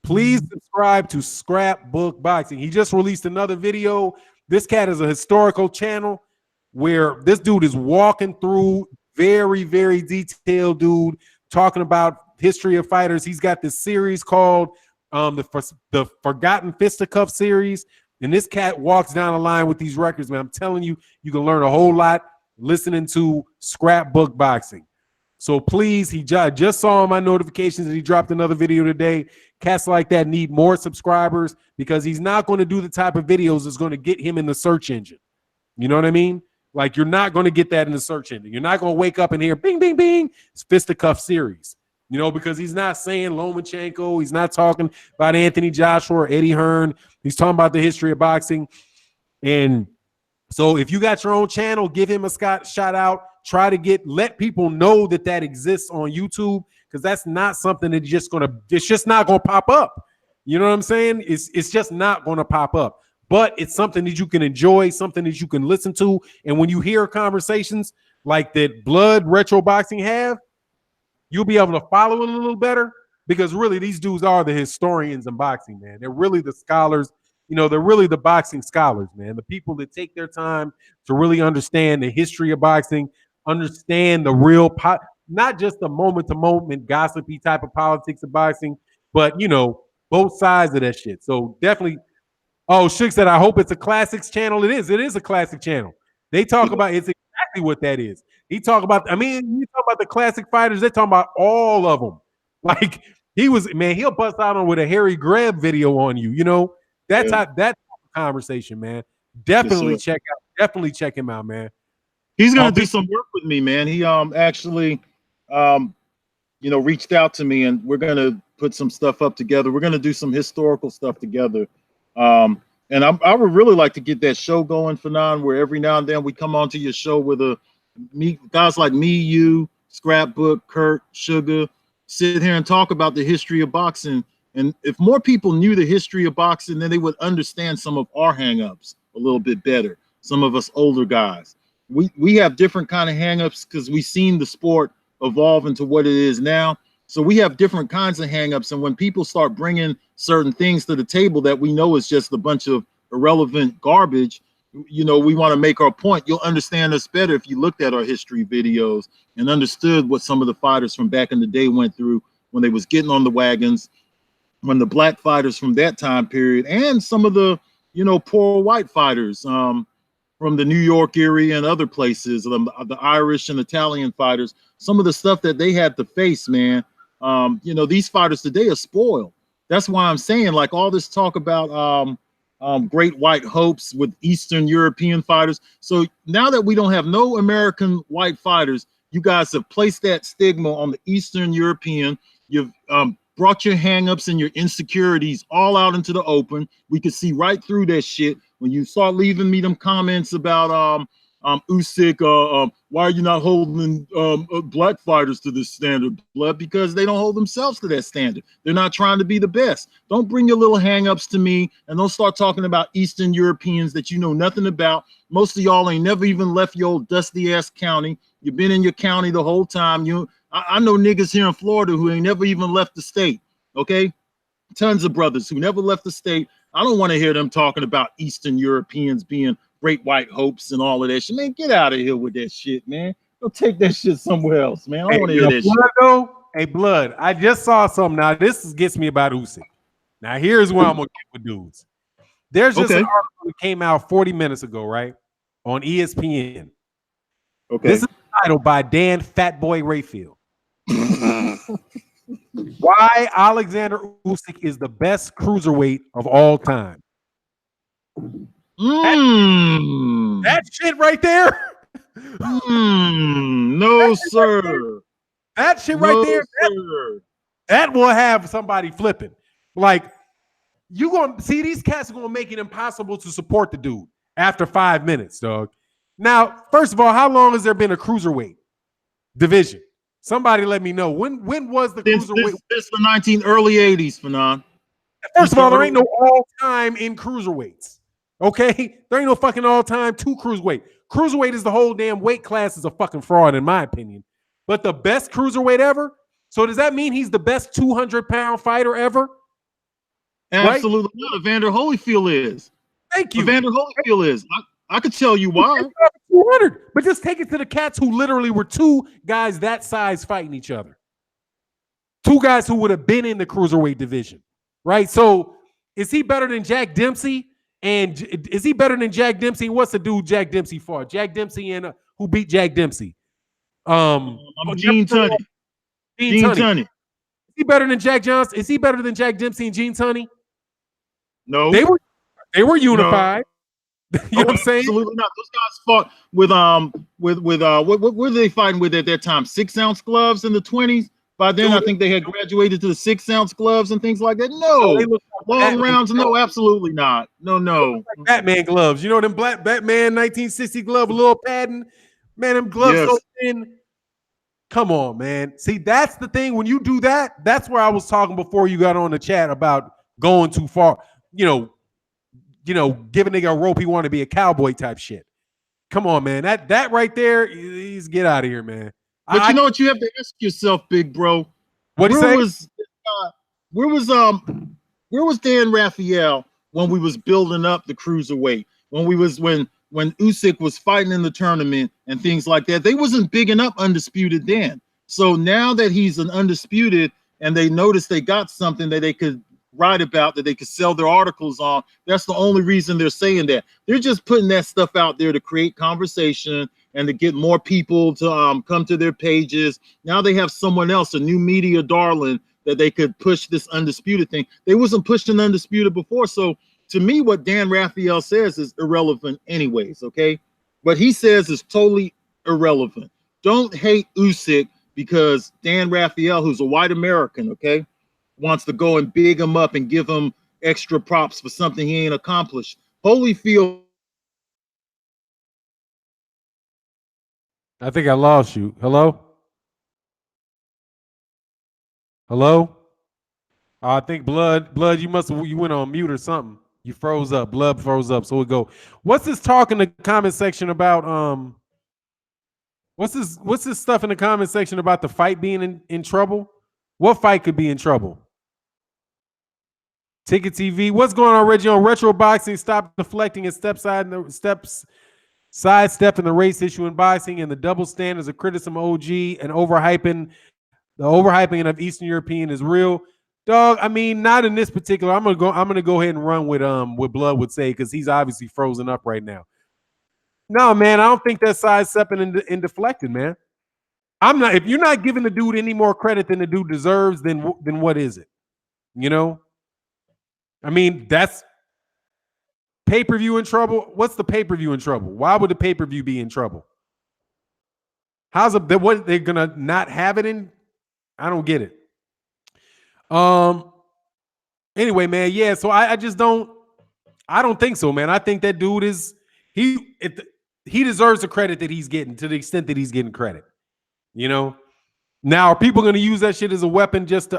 please subscribe to Scrapbook Boxing. He just released another video. This cat is a historical channel where this dude is walking through very, very detailed, dude, talking about history of fighters. He's got this series called the Forgotten Fisticuff series. And this cat walks down the line with these records, man. I'm telling you, you can learn a whole lot listening to Scrapbook Boxing. So please, I just saw my notifications that he dropped another video today. Cats like that need more subscribers, because he's not going to do the type of videos that's going to get him in the search engine. You know what I mean? Like, you're not going to get that in the search engine. You're not going to wake up and hear bing, bing, bing. It's Fisticuff series. You know, because he's not saying Lomachenko. He's not talking about Anthony Joshua or Eddie Hearn. He's talking about the history of boxing. And so if you got your own channel, give him a shout out. Try to let people know that exists on YouTube, because that's not something that's it's just not going to pop up. You know what I'm saying? It's just not going to pop up. But it's something that you can enjoy, something that you can listen to. And when you hear conversations like that Blood Retro Boxing have, you'll be able to follow it a little better, because really these dudes are the historians in boxing, man. They're really the scholars. You know, they're really the boxing scholars, man. The people that take their time to really understand the history of boxing, understand the real not just the moment-to-moment gossipy type of politics of boxing, but, you know, both sides of that shit. So definitely, Shik said, I hope it's a classics channel. It is a classic channel. They talk about, it's exactly what that is. You talk about the classic fighters, they're talking about all of them. Like, he'll bust out on with a Harry Greb video on you, you know? That type of conversation, man. Definitely check him out, man. He's gonna do some work with me, man. He actually reached out to me, and we're gonna put some stuff up together. We're gonna do some historical stuff together. And I would really like to get that show going, Fanon, where every now and then we come onto your show with guys like me, you, Scrapbook, Kurt, Sugar, sit here and talk about the history of boxing. And if more people knew the history of boxing, then they would understand some of our hangups a little bit better. Some of us older guys. We have different kind of hangups because we've seen the sport evolve into what it is now. So we have different kinds of hangups. And when people start bringing certain things to the table that we know is just a bunch of irrelevant garbage, you know, we want to make our point. You'll understand us better if you looked at our history videos and understood what some of the fighters from back in the day went through when they was getting on the wagons, when the black fighters from that time period, and some of the, you know, poor white fighters from the New York area and other places, the Irish and Italian fighters, some of the stuff that they had to face, man. You know, these fighters today are spoiled. That's why I'm saying, like, all this talk about great white hopes with Eastern European fighters. So now that we don't have no American white fighters, You guys have placed that stigma on the Eastern European. You've brought your hangups and your insecurities all out into the open. We could see right through that shit when you start leaving me them comments about Usyk, why are you not holding black fighters to this standard, blood? Because they don't hold themselves to that standard. They're not trying to be the best. Don't bring your little hangups to me, and don't start talking about Eastern Europeans that you know nothing about. Most of y'all ain't never even left your old dusty ass county. You've been in your county the whole time. I know niggas here in Florida who ain't never even left the state. Okay, tons of brothers who never left the state. I don't want to hear them talking about Eastern Europeans being great white hopes and all of that shit. Man, get out of here with that shit, man. Go take that shit somewhere else, man. I don't want to hear that shit. Hey, Blood, I just saw something. Now, this gets me about Usyk. Now, here's where I'm going to get with dudes. There's just an article that came out 40 minutes ago, right? On ESPN. Okay. This is titled by Dan Fatboy Rayfield. Why Alexander Usyk is the best cruiserweight of all time. That shit right there. No, sir. That shit right there. That will have somebody flipping. Like, you gonna see these cats are gonna make it impossible to support the dude after 5 minutes, dog. Now, first of all, how long has there been a cruiserweight division? Somebody let me know. When was the cruiserweight? It's the early 80s, Fanon. First of all, there ain't no all-time in cruiserweights. Okay? There ain't no fucking all-time to cruiserweight. Cruiserweight is the whole damn weight class is a fucking fraud, in my opinion. But the best cruiserweight ever? So does that mean he's the best 200-pound fighter ever? Absolutely not. Evander Holyfield is. Thank you. Evander Holyfield is. I could tell you why. 200, but just take it to the cats who literally were two guys that size fighting each other. Two guys who would have been in the cruiserweight division, right? So is he better than Jack Dempsey? And is he better than Jack Dempsey? What's the dude Jack Dempsey fought? Jack Dempsey and who beat Jack Dempsey? Gene Tunney. Gene Tunney. Is he better than Jack Johnson? Is he better than Jack Dempsey and Gene Tunney? No. They were unified. No. You know what I'm saying? Absolutely not. Those guys fought with what were they fighting with at that time? 6-ounce gloves in the 20s. By then, I think they had graduated to the 6-ounce gloves and things like that. No, long rounds. No, absolutely not. No. Like Batman gloves. You know them black Batman 1960 glove, a little padding. Man, them gloves so thin. Come on, man. See, that's the thing. When you do that, that's where I was talking before you got on the chat about going too far. Give a nigga a rope, he want to be a cowboy type shit. Come on, man. That right there, he's get out of here, man. But you know what you have to ask yourself, big bro? What where was Dan Raphael when we was building up the cruiserweight? When Usyk was fighting in the tournament and things like that, they wasn't bigging up Undisputed then. So now that he's an Undisputed and they noticed they got something that they could write about, that they could sell their articles on, that's the only reason they're saying that. They're just putting that stuff out there to create conversation and to get more people to come to their pages. Now they have someone else, a new media darling, that they could push this Undisputed thing. They wasn't pushing Undisputed before. So to me, what Dan Raphael says is irrelevant anyways, okay? What he says is totally irrelevant. Don't hate Usyk because Dan Raphael, who's a white American, okay, wants to go and big him up and give him extra props for something he ain't accomplished. Holyfield. I think I lost you. Hello? I think Blood, you went on mute or something. You froze up. Blood froze up. So we go. What's this talk in the comment section about? What's this stuff in the comment section about the fight being in trouble? What fight could be in trouble? Ticket TV. What's going on, Reggie? On Retro Boxing, stop deflecting and sidestepping the race issue in boxing and the double standards of criticism OG and overhyping. The overhyping of Eastern European is real. Dog, I mean, not in this particular. I'm gonna go ahead and run with what Blood would say, because he's obviously frozen up right now. No, man, I don't think that's sidestepping and deflecting, man. I'm not. If you're not giving the dude any more credit than the dude deserves, then what is it? You know? I mean, that's pay-per-view in trouble. What's the pay-per-view in trouble? Why would the pay-per-view be in trouble? what they're gonna not have it in? I don't get it. Anyway, man, yeah. So I just don't. I don't think so, man. I think that dude is he deserves the credit that he's getting to the extent that he's getting credit. You know. Now, are people going to use that shit as a weapon just to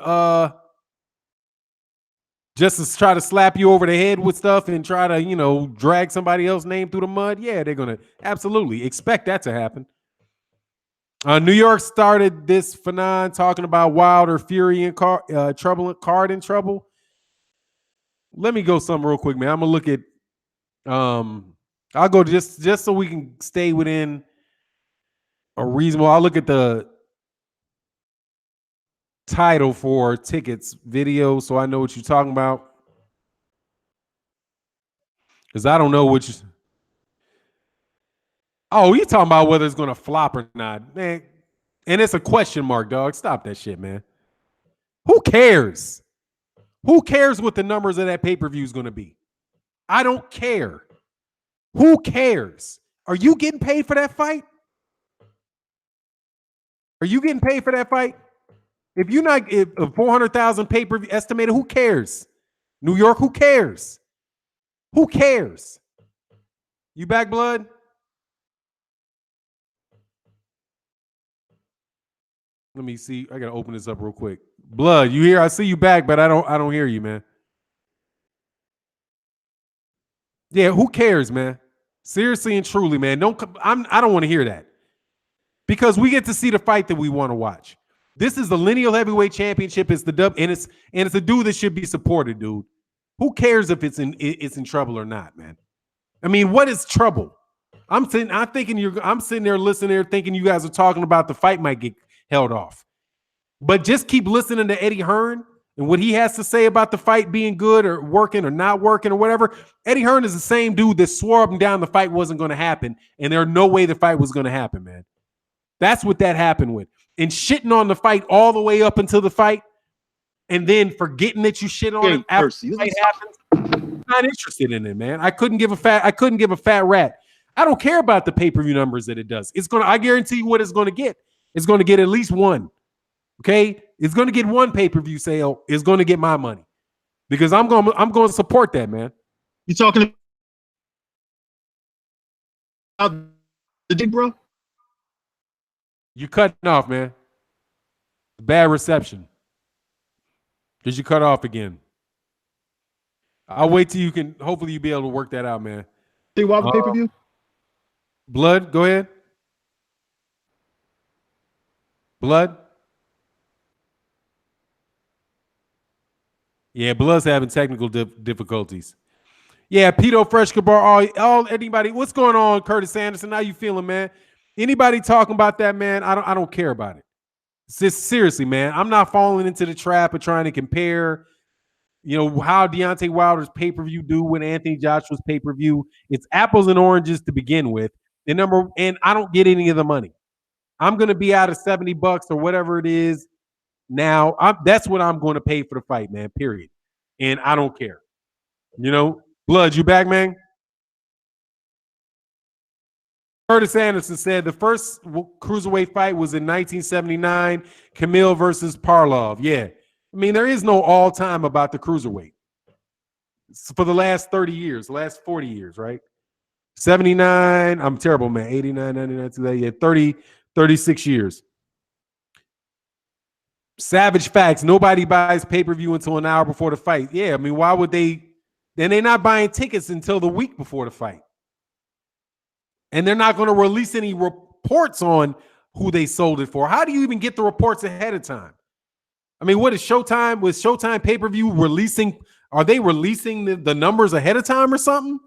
try to slap you over the head with stuff and try to, drag somebody else's name through the mud? Yeah, they're going to absolutely expect that to happen. New York started this phenomenon talking about Wilder, Fury, and Card in trouble. Let me go something real quick, man. I'm gonna look at. I'll go just so we can stay within a reasonable. I'll look at the title for tickets video so I know what you're talking about, because I don't know which. Oh, you're talking about whether it's going to flop or not, man. And it's a question mark, dog. Stop that shit, man. Who cares? Who cares what the numbers of that pay-per-view is going to be? I don't care. Who cares? Are you getting paid for that fight? Are you getting paid for that fight? If you're not, if 400,000 pay-per-view estimated, who cares? New York, who cares? Who cares? You back, Blood? Let me see. I gotta open this up real quick. Blood, you here? I see you back, but I don't hear you, man. Yeah, who cares, man? Seriously and truly, man. I don't want to hear that. Because we get to see the fight that we want to watch. This is the lineal heavyweight championship. It's the dub, and it's a dude that should be supported, dude. Who cares if it's in trouble or not, man? I mean, what is trouble? I'm sitting there listening there thinking you guys are talking about the fight might get held off. But just keep listening to Eddie Hearn and what he has to say about the fight being good or working or not working or whatever. Eddie Hearn is the same dude that swore up and down the fight wasn't going to happen, and there's no way the fight was going to happen, man. That's what that happened with. And shitting on the fight all the way up until the fight, and then forgetting that you shit on it after the fight happens. I'm not interested in it, man. I couldn't give a fat rat. I don't care about the pay-per-view numbers that it does. I guarantee you what it's going to get. It's going to get at least one. Okay? It's going to get one pay-per-view sale. It's going to get my money. Because I'm going to support that, man. You talking about the dick, bro? You cutting off, man. Bad reception. Did you cut off again? I'll wait till you can. Hopefully, you'll be able to work that out, man. Hey, Wilder pay-per-view? Blood, go ahead. Blood? Yeah, Blood's having technical difficulties. Yeah, Pito Fresh Kabar, anybody. What's going on, Curtis Anderson? How you feeling, man? Anybody talking about that, man? I don't care about it. Seriously, man. I'm not falling into the trap of trying to compare, how Deontay Wilder's pay-per-view do with Anthony Joshua's pay-per-view. It's apples and oranges to begin with. And I don't get any of the money. I'm going to be out of $70 or whatever it is. Now, that's what I'm going to pay for the fight, man, period. And I don't care. Blood, you back, man? Curtis Anderson said the first cruiserweight fight was in 1979, Camille versus Parlov. Yeah. I mean, there is no all-time about the cruiserweight. It's for the last 30 years, the last 40 years, right? 79, I'm terrible, man. 89, 99, 2000, yeah, 36 years. Savage facts. Nobody buys pay-per-view until an hour before the fight. Yeah, I mean, why would they? Then they're not buying tickets until the week before the fight. And they're not going to release any reports on who they sold it for. How do you even get the reports ahead of time? I mean, what is Showtime? Was Showtime pay-per-view releasing? Are they releasing the numbers ahead of time or something?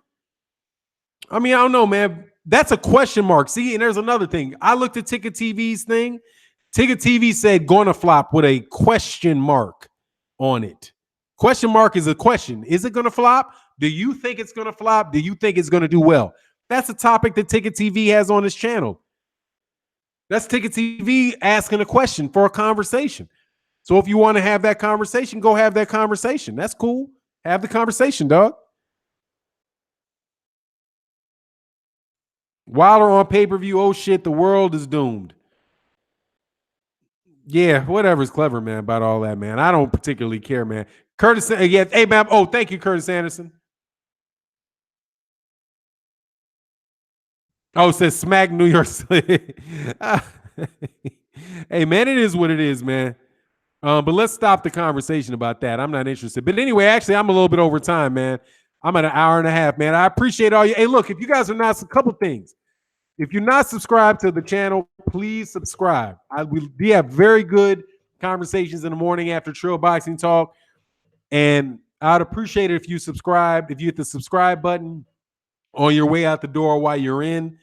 I mean, I don't know, man. That's a question mark. See, and there's another thing. I looked at Ticket TV's thing. Ticket TV said going to flop with a question mark on it. Question mark is a question. Is it going to flop? Do you think it's going to flop? Do you think it's going to do well? That's a topic that Ticket TV has on his channel. That's Ticket TV asking a question for a conversation. So if you want to have that conversation, go have that conversation. That's cool. Have the conversation, dog. Wilder on pay-per-view. Oh, shit, the world is doomed. Yeah, whatever's clever, man, about all that, man. I don't particularly care, man. Curtis, yeah, hey, man. Oh, thank you, Curtis Anderson. Oh, it says smack New York City. Hey, man, it is what it is, man. But let's stop the conversation about that. I'm not interested. But anyway, actually, I'm a little bit over time, man. I'm at an hour and a half, man. I appreciate all you. Hey, look, if you guys are not, a couple things. If you're not subscribed to the channel, please subscribe. We have very good conversations in the morning after Trill Boxing Talk. And I'd appreciate it if you subscribe. If you hit the subscribe button on your way out the door while you're in,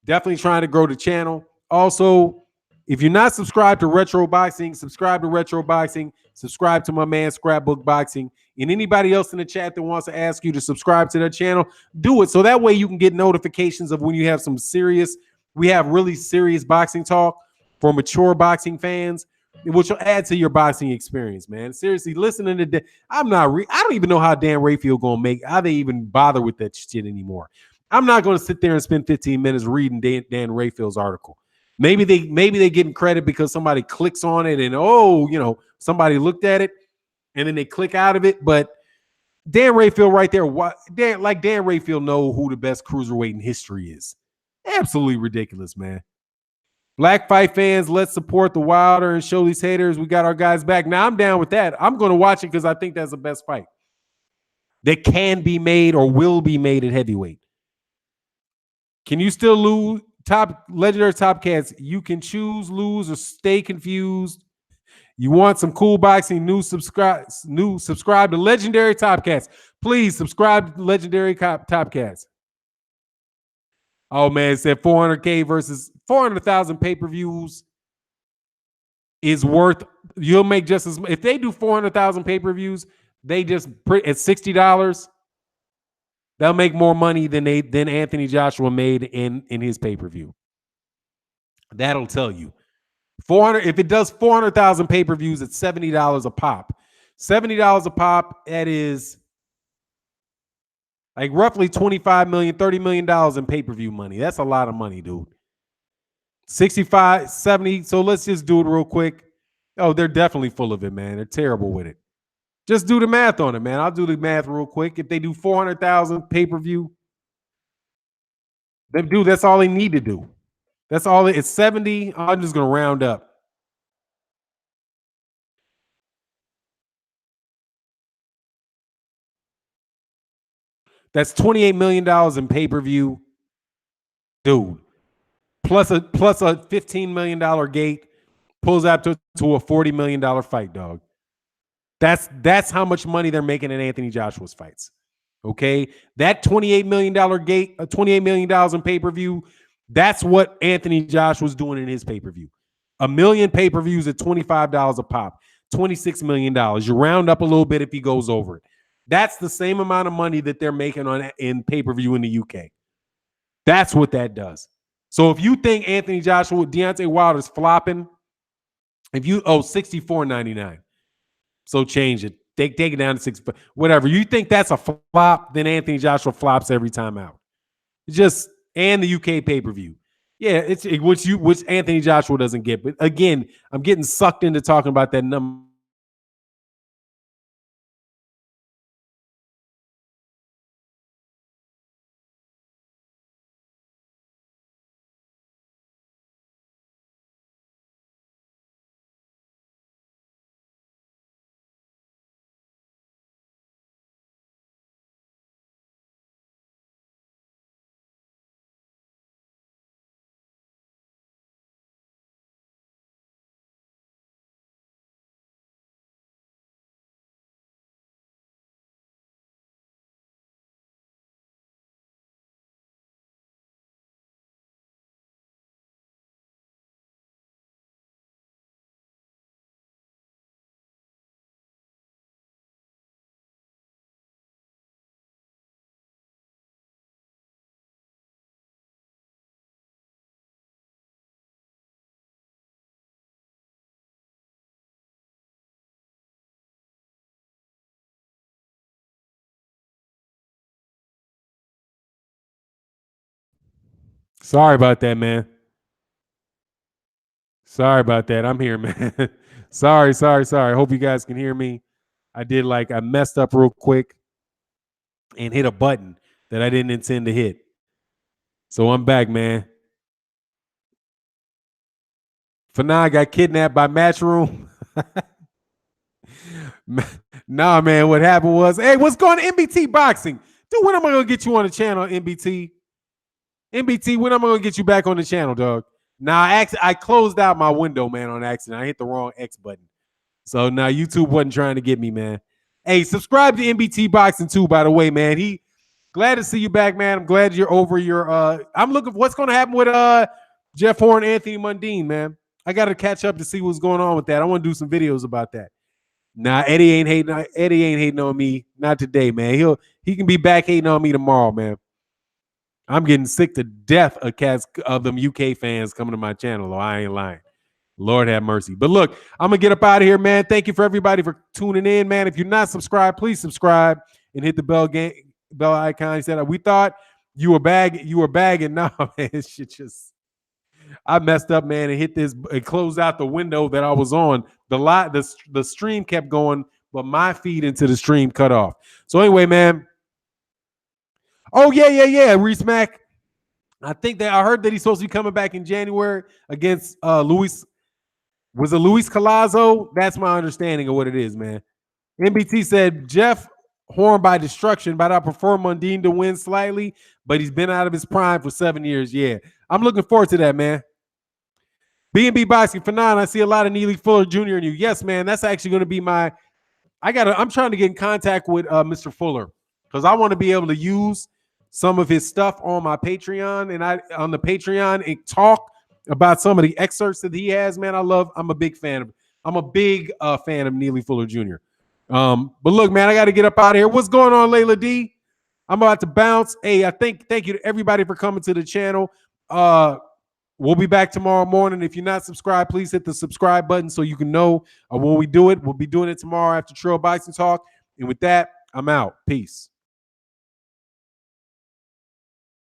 definitely trying to grow the channel. Also, if you're not subscribed to Retro Boxing, subscribe to Retro Boxing, subscribe to my man Scrapbook Boxing, and anybody else in the chat that wants to ask you to subscribe to their channel, do it. So that way you can get notifications of when you have we have really serious boxing talk for mature boxing fans, which will add to your boxing experience, man. Seriously, listening to I don't even know how Dan Rayfield gonna make, how they even bother with that shit anymore. I'm not going to sit there and spend 15 minutes reading Dan Rayfield's article. Maybe they getting credit because somebody clicks on it and somebody looked at it and then they click out of it. But Dan Rayfield right there, Dan Rayfield know who the best cruiserweight in history is. Absolutely ridiculous, man. Black fight fans, let's support the Wilder and show these haters we got our guys back. Now I'm down with that. I'm going to watch it because I think that's the best fight that can be made or will be made at heavyweight. Can you still lose? Legendary top cats, you can choose, lose, or stay confused. You want some cool boxing news? Subscribe to Legendary Top Cats. Please subscribe to Legendary Top Cats. Oh man, it said 400K versus 400,000 pay-per-views is worth. You'll make just as if they do 400,000 pay-per-views. They just at $60. They'll make more money than Anthony Joshua made in his pay-per-view. That'll tell you. 400. If it does 400,000 pay-per-views, it's $70 a pop. $70 a pop. That is like roughly $25 million, $30 million in pay-per-view money. That's a lot of money, dude. 65, 70. So let's just do it real quick. Oh, they're definitely full of it, man. They're terrible with it. Just do the math on it, man. I'll do the math real quick. If they do 400,000 pay-per-view, then dude, that's all they need to do. That's all. It's 70. I'm just gonna round up. That's $28 million in pay-per-view, dude. Plus a $15 million gate pulls out to a $40 million fight, dog. That's how much money they're making in Anthony Joshua's fights. Okay, that $28 million gate, $28 million in pay-per-view. That's what Anthony Joshua's doing in his pay-per-view. 1 million pay-per-views at $25 a pop, $26 million. You round up a little bit if he goes over it. That's the same amount of money that they're making in pay-per-view in the UK. That's what that does. So if you think Anthony Joshua, Deontay Wilder's flopping, if you $64.99, so change it. Take it down to 6, whatever. You think that's a flop, then Anthony Joshua flops every time out. Just and the UK pay-per-view. Yeah, it's which Anthony Joshua doesn't get. But again, I'm getting sucked into talking about that number. Sorry about that, man. Sorry about that. I'm here, man. sorry. Hope you guys can hear me. I messed up real quick and hit a button that I didn't intend to hit. So I'm back, man. Fanon got kidnapped by Matchroom. Nah, man. What happened was, hey, what's going on, NBT Boxing? Dude, when am I going to get you on the channel, NBT? NBT, when am I going to get you back on the channel, dog? Now, I closed out my window, man, on accident. I hit the wrong X button. So now YouTube wasn't trying to get me, man. Hey, subscribe to NBT Boxing too, by the way, man. Glad to see you back, man. I'm glad you're over your I'm looking for what's going to happen with Jeff Horn, Anthony Mundine, man. I got to catch up to see what's going on with that. I want to do some videos about that. Nah, Eddie ain't hating on me. Not today, man. He can be back hating on me tomorrow, man. I'm getting sick to death of them UK fans coming to my channel. I ain't lying. Lord have mercy. But look, I'm going to get up out of here, man. Thank you for everybody for tuning in, man. If you're not subscribed, please subscribe and hit the bell icon. He said, we thought you were bagging. No, man, it's just, I messed up, man, and hit this and closed out the window that I was on. The stream kept going, but my feed into the stream cut off. So anyway, man. Oh, yeah. Reese Mack. I heard that he's supposed to be coming back in January against Luis. Was it Luis Collazo? That's my understanding of what it is, man. NBT said Jeff Horn by destruction, but I prefer Mundine to win slightly, but he's been out of his prime for 7 years. Yeah, I'm looking forward to that, man. B&B Boxing for 9. I see a lot of Neely Fuller Jr. in you. Yes, man. That's actually going to be I'm trying to get in contact with Mr. Fuller because I want to be able to use some of his stuff on my Patreon on the Patreon and talk about some of the excerpts that he has, man. I'm a big fan of Neely Fuller Jr. But look, man, I got to get up out of here. What's going on, Layla D? I'm about to bounce. Hey, thank you to everybody for coming to the channel. We'll be back tomorrow morning. If you're not subscribed, please hit the subscribe button so you can know when we do it. We'll be doing it tomorrow after Trail Boxing Talk. And with that, I'm out. Peace.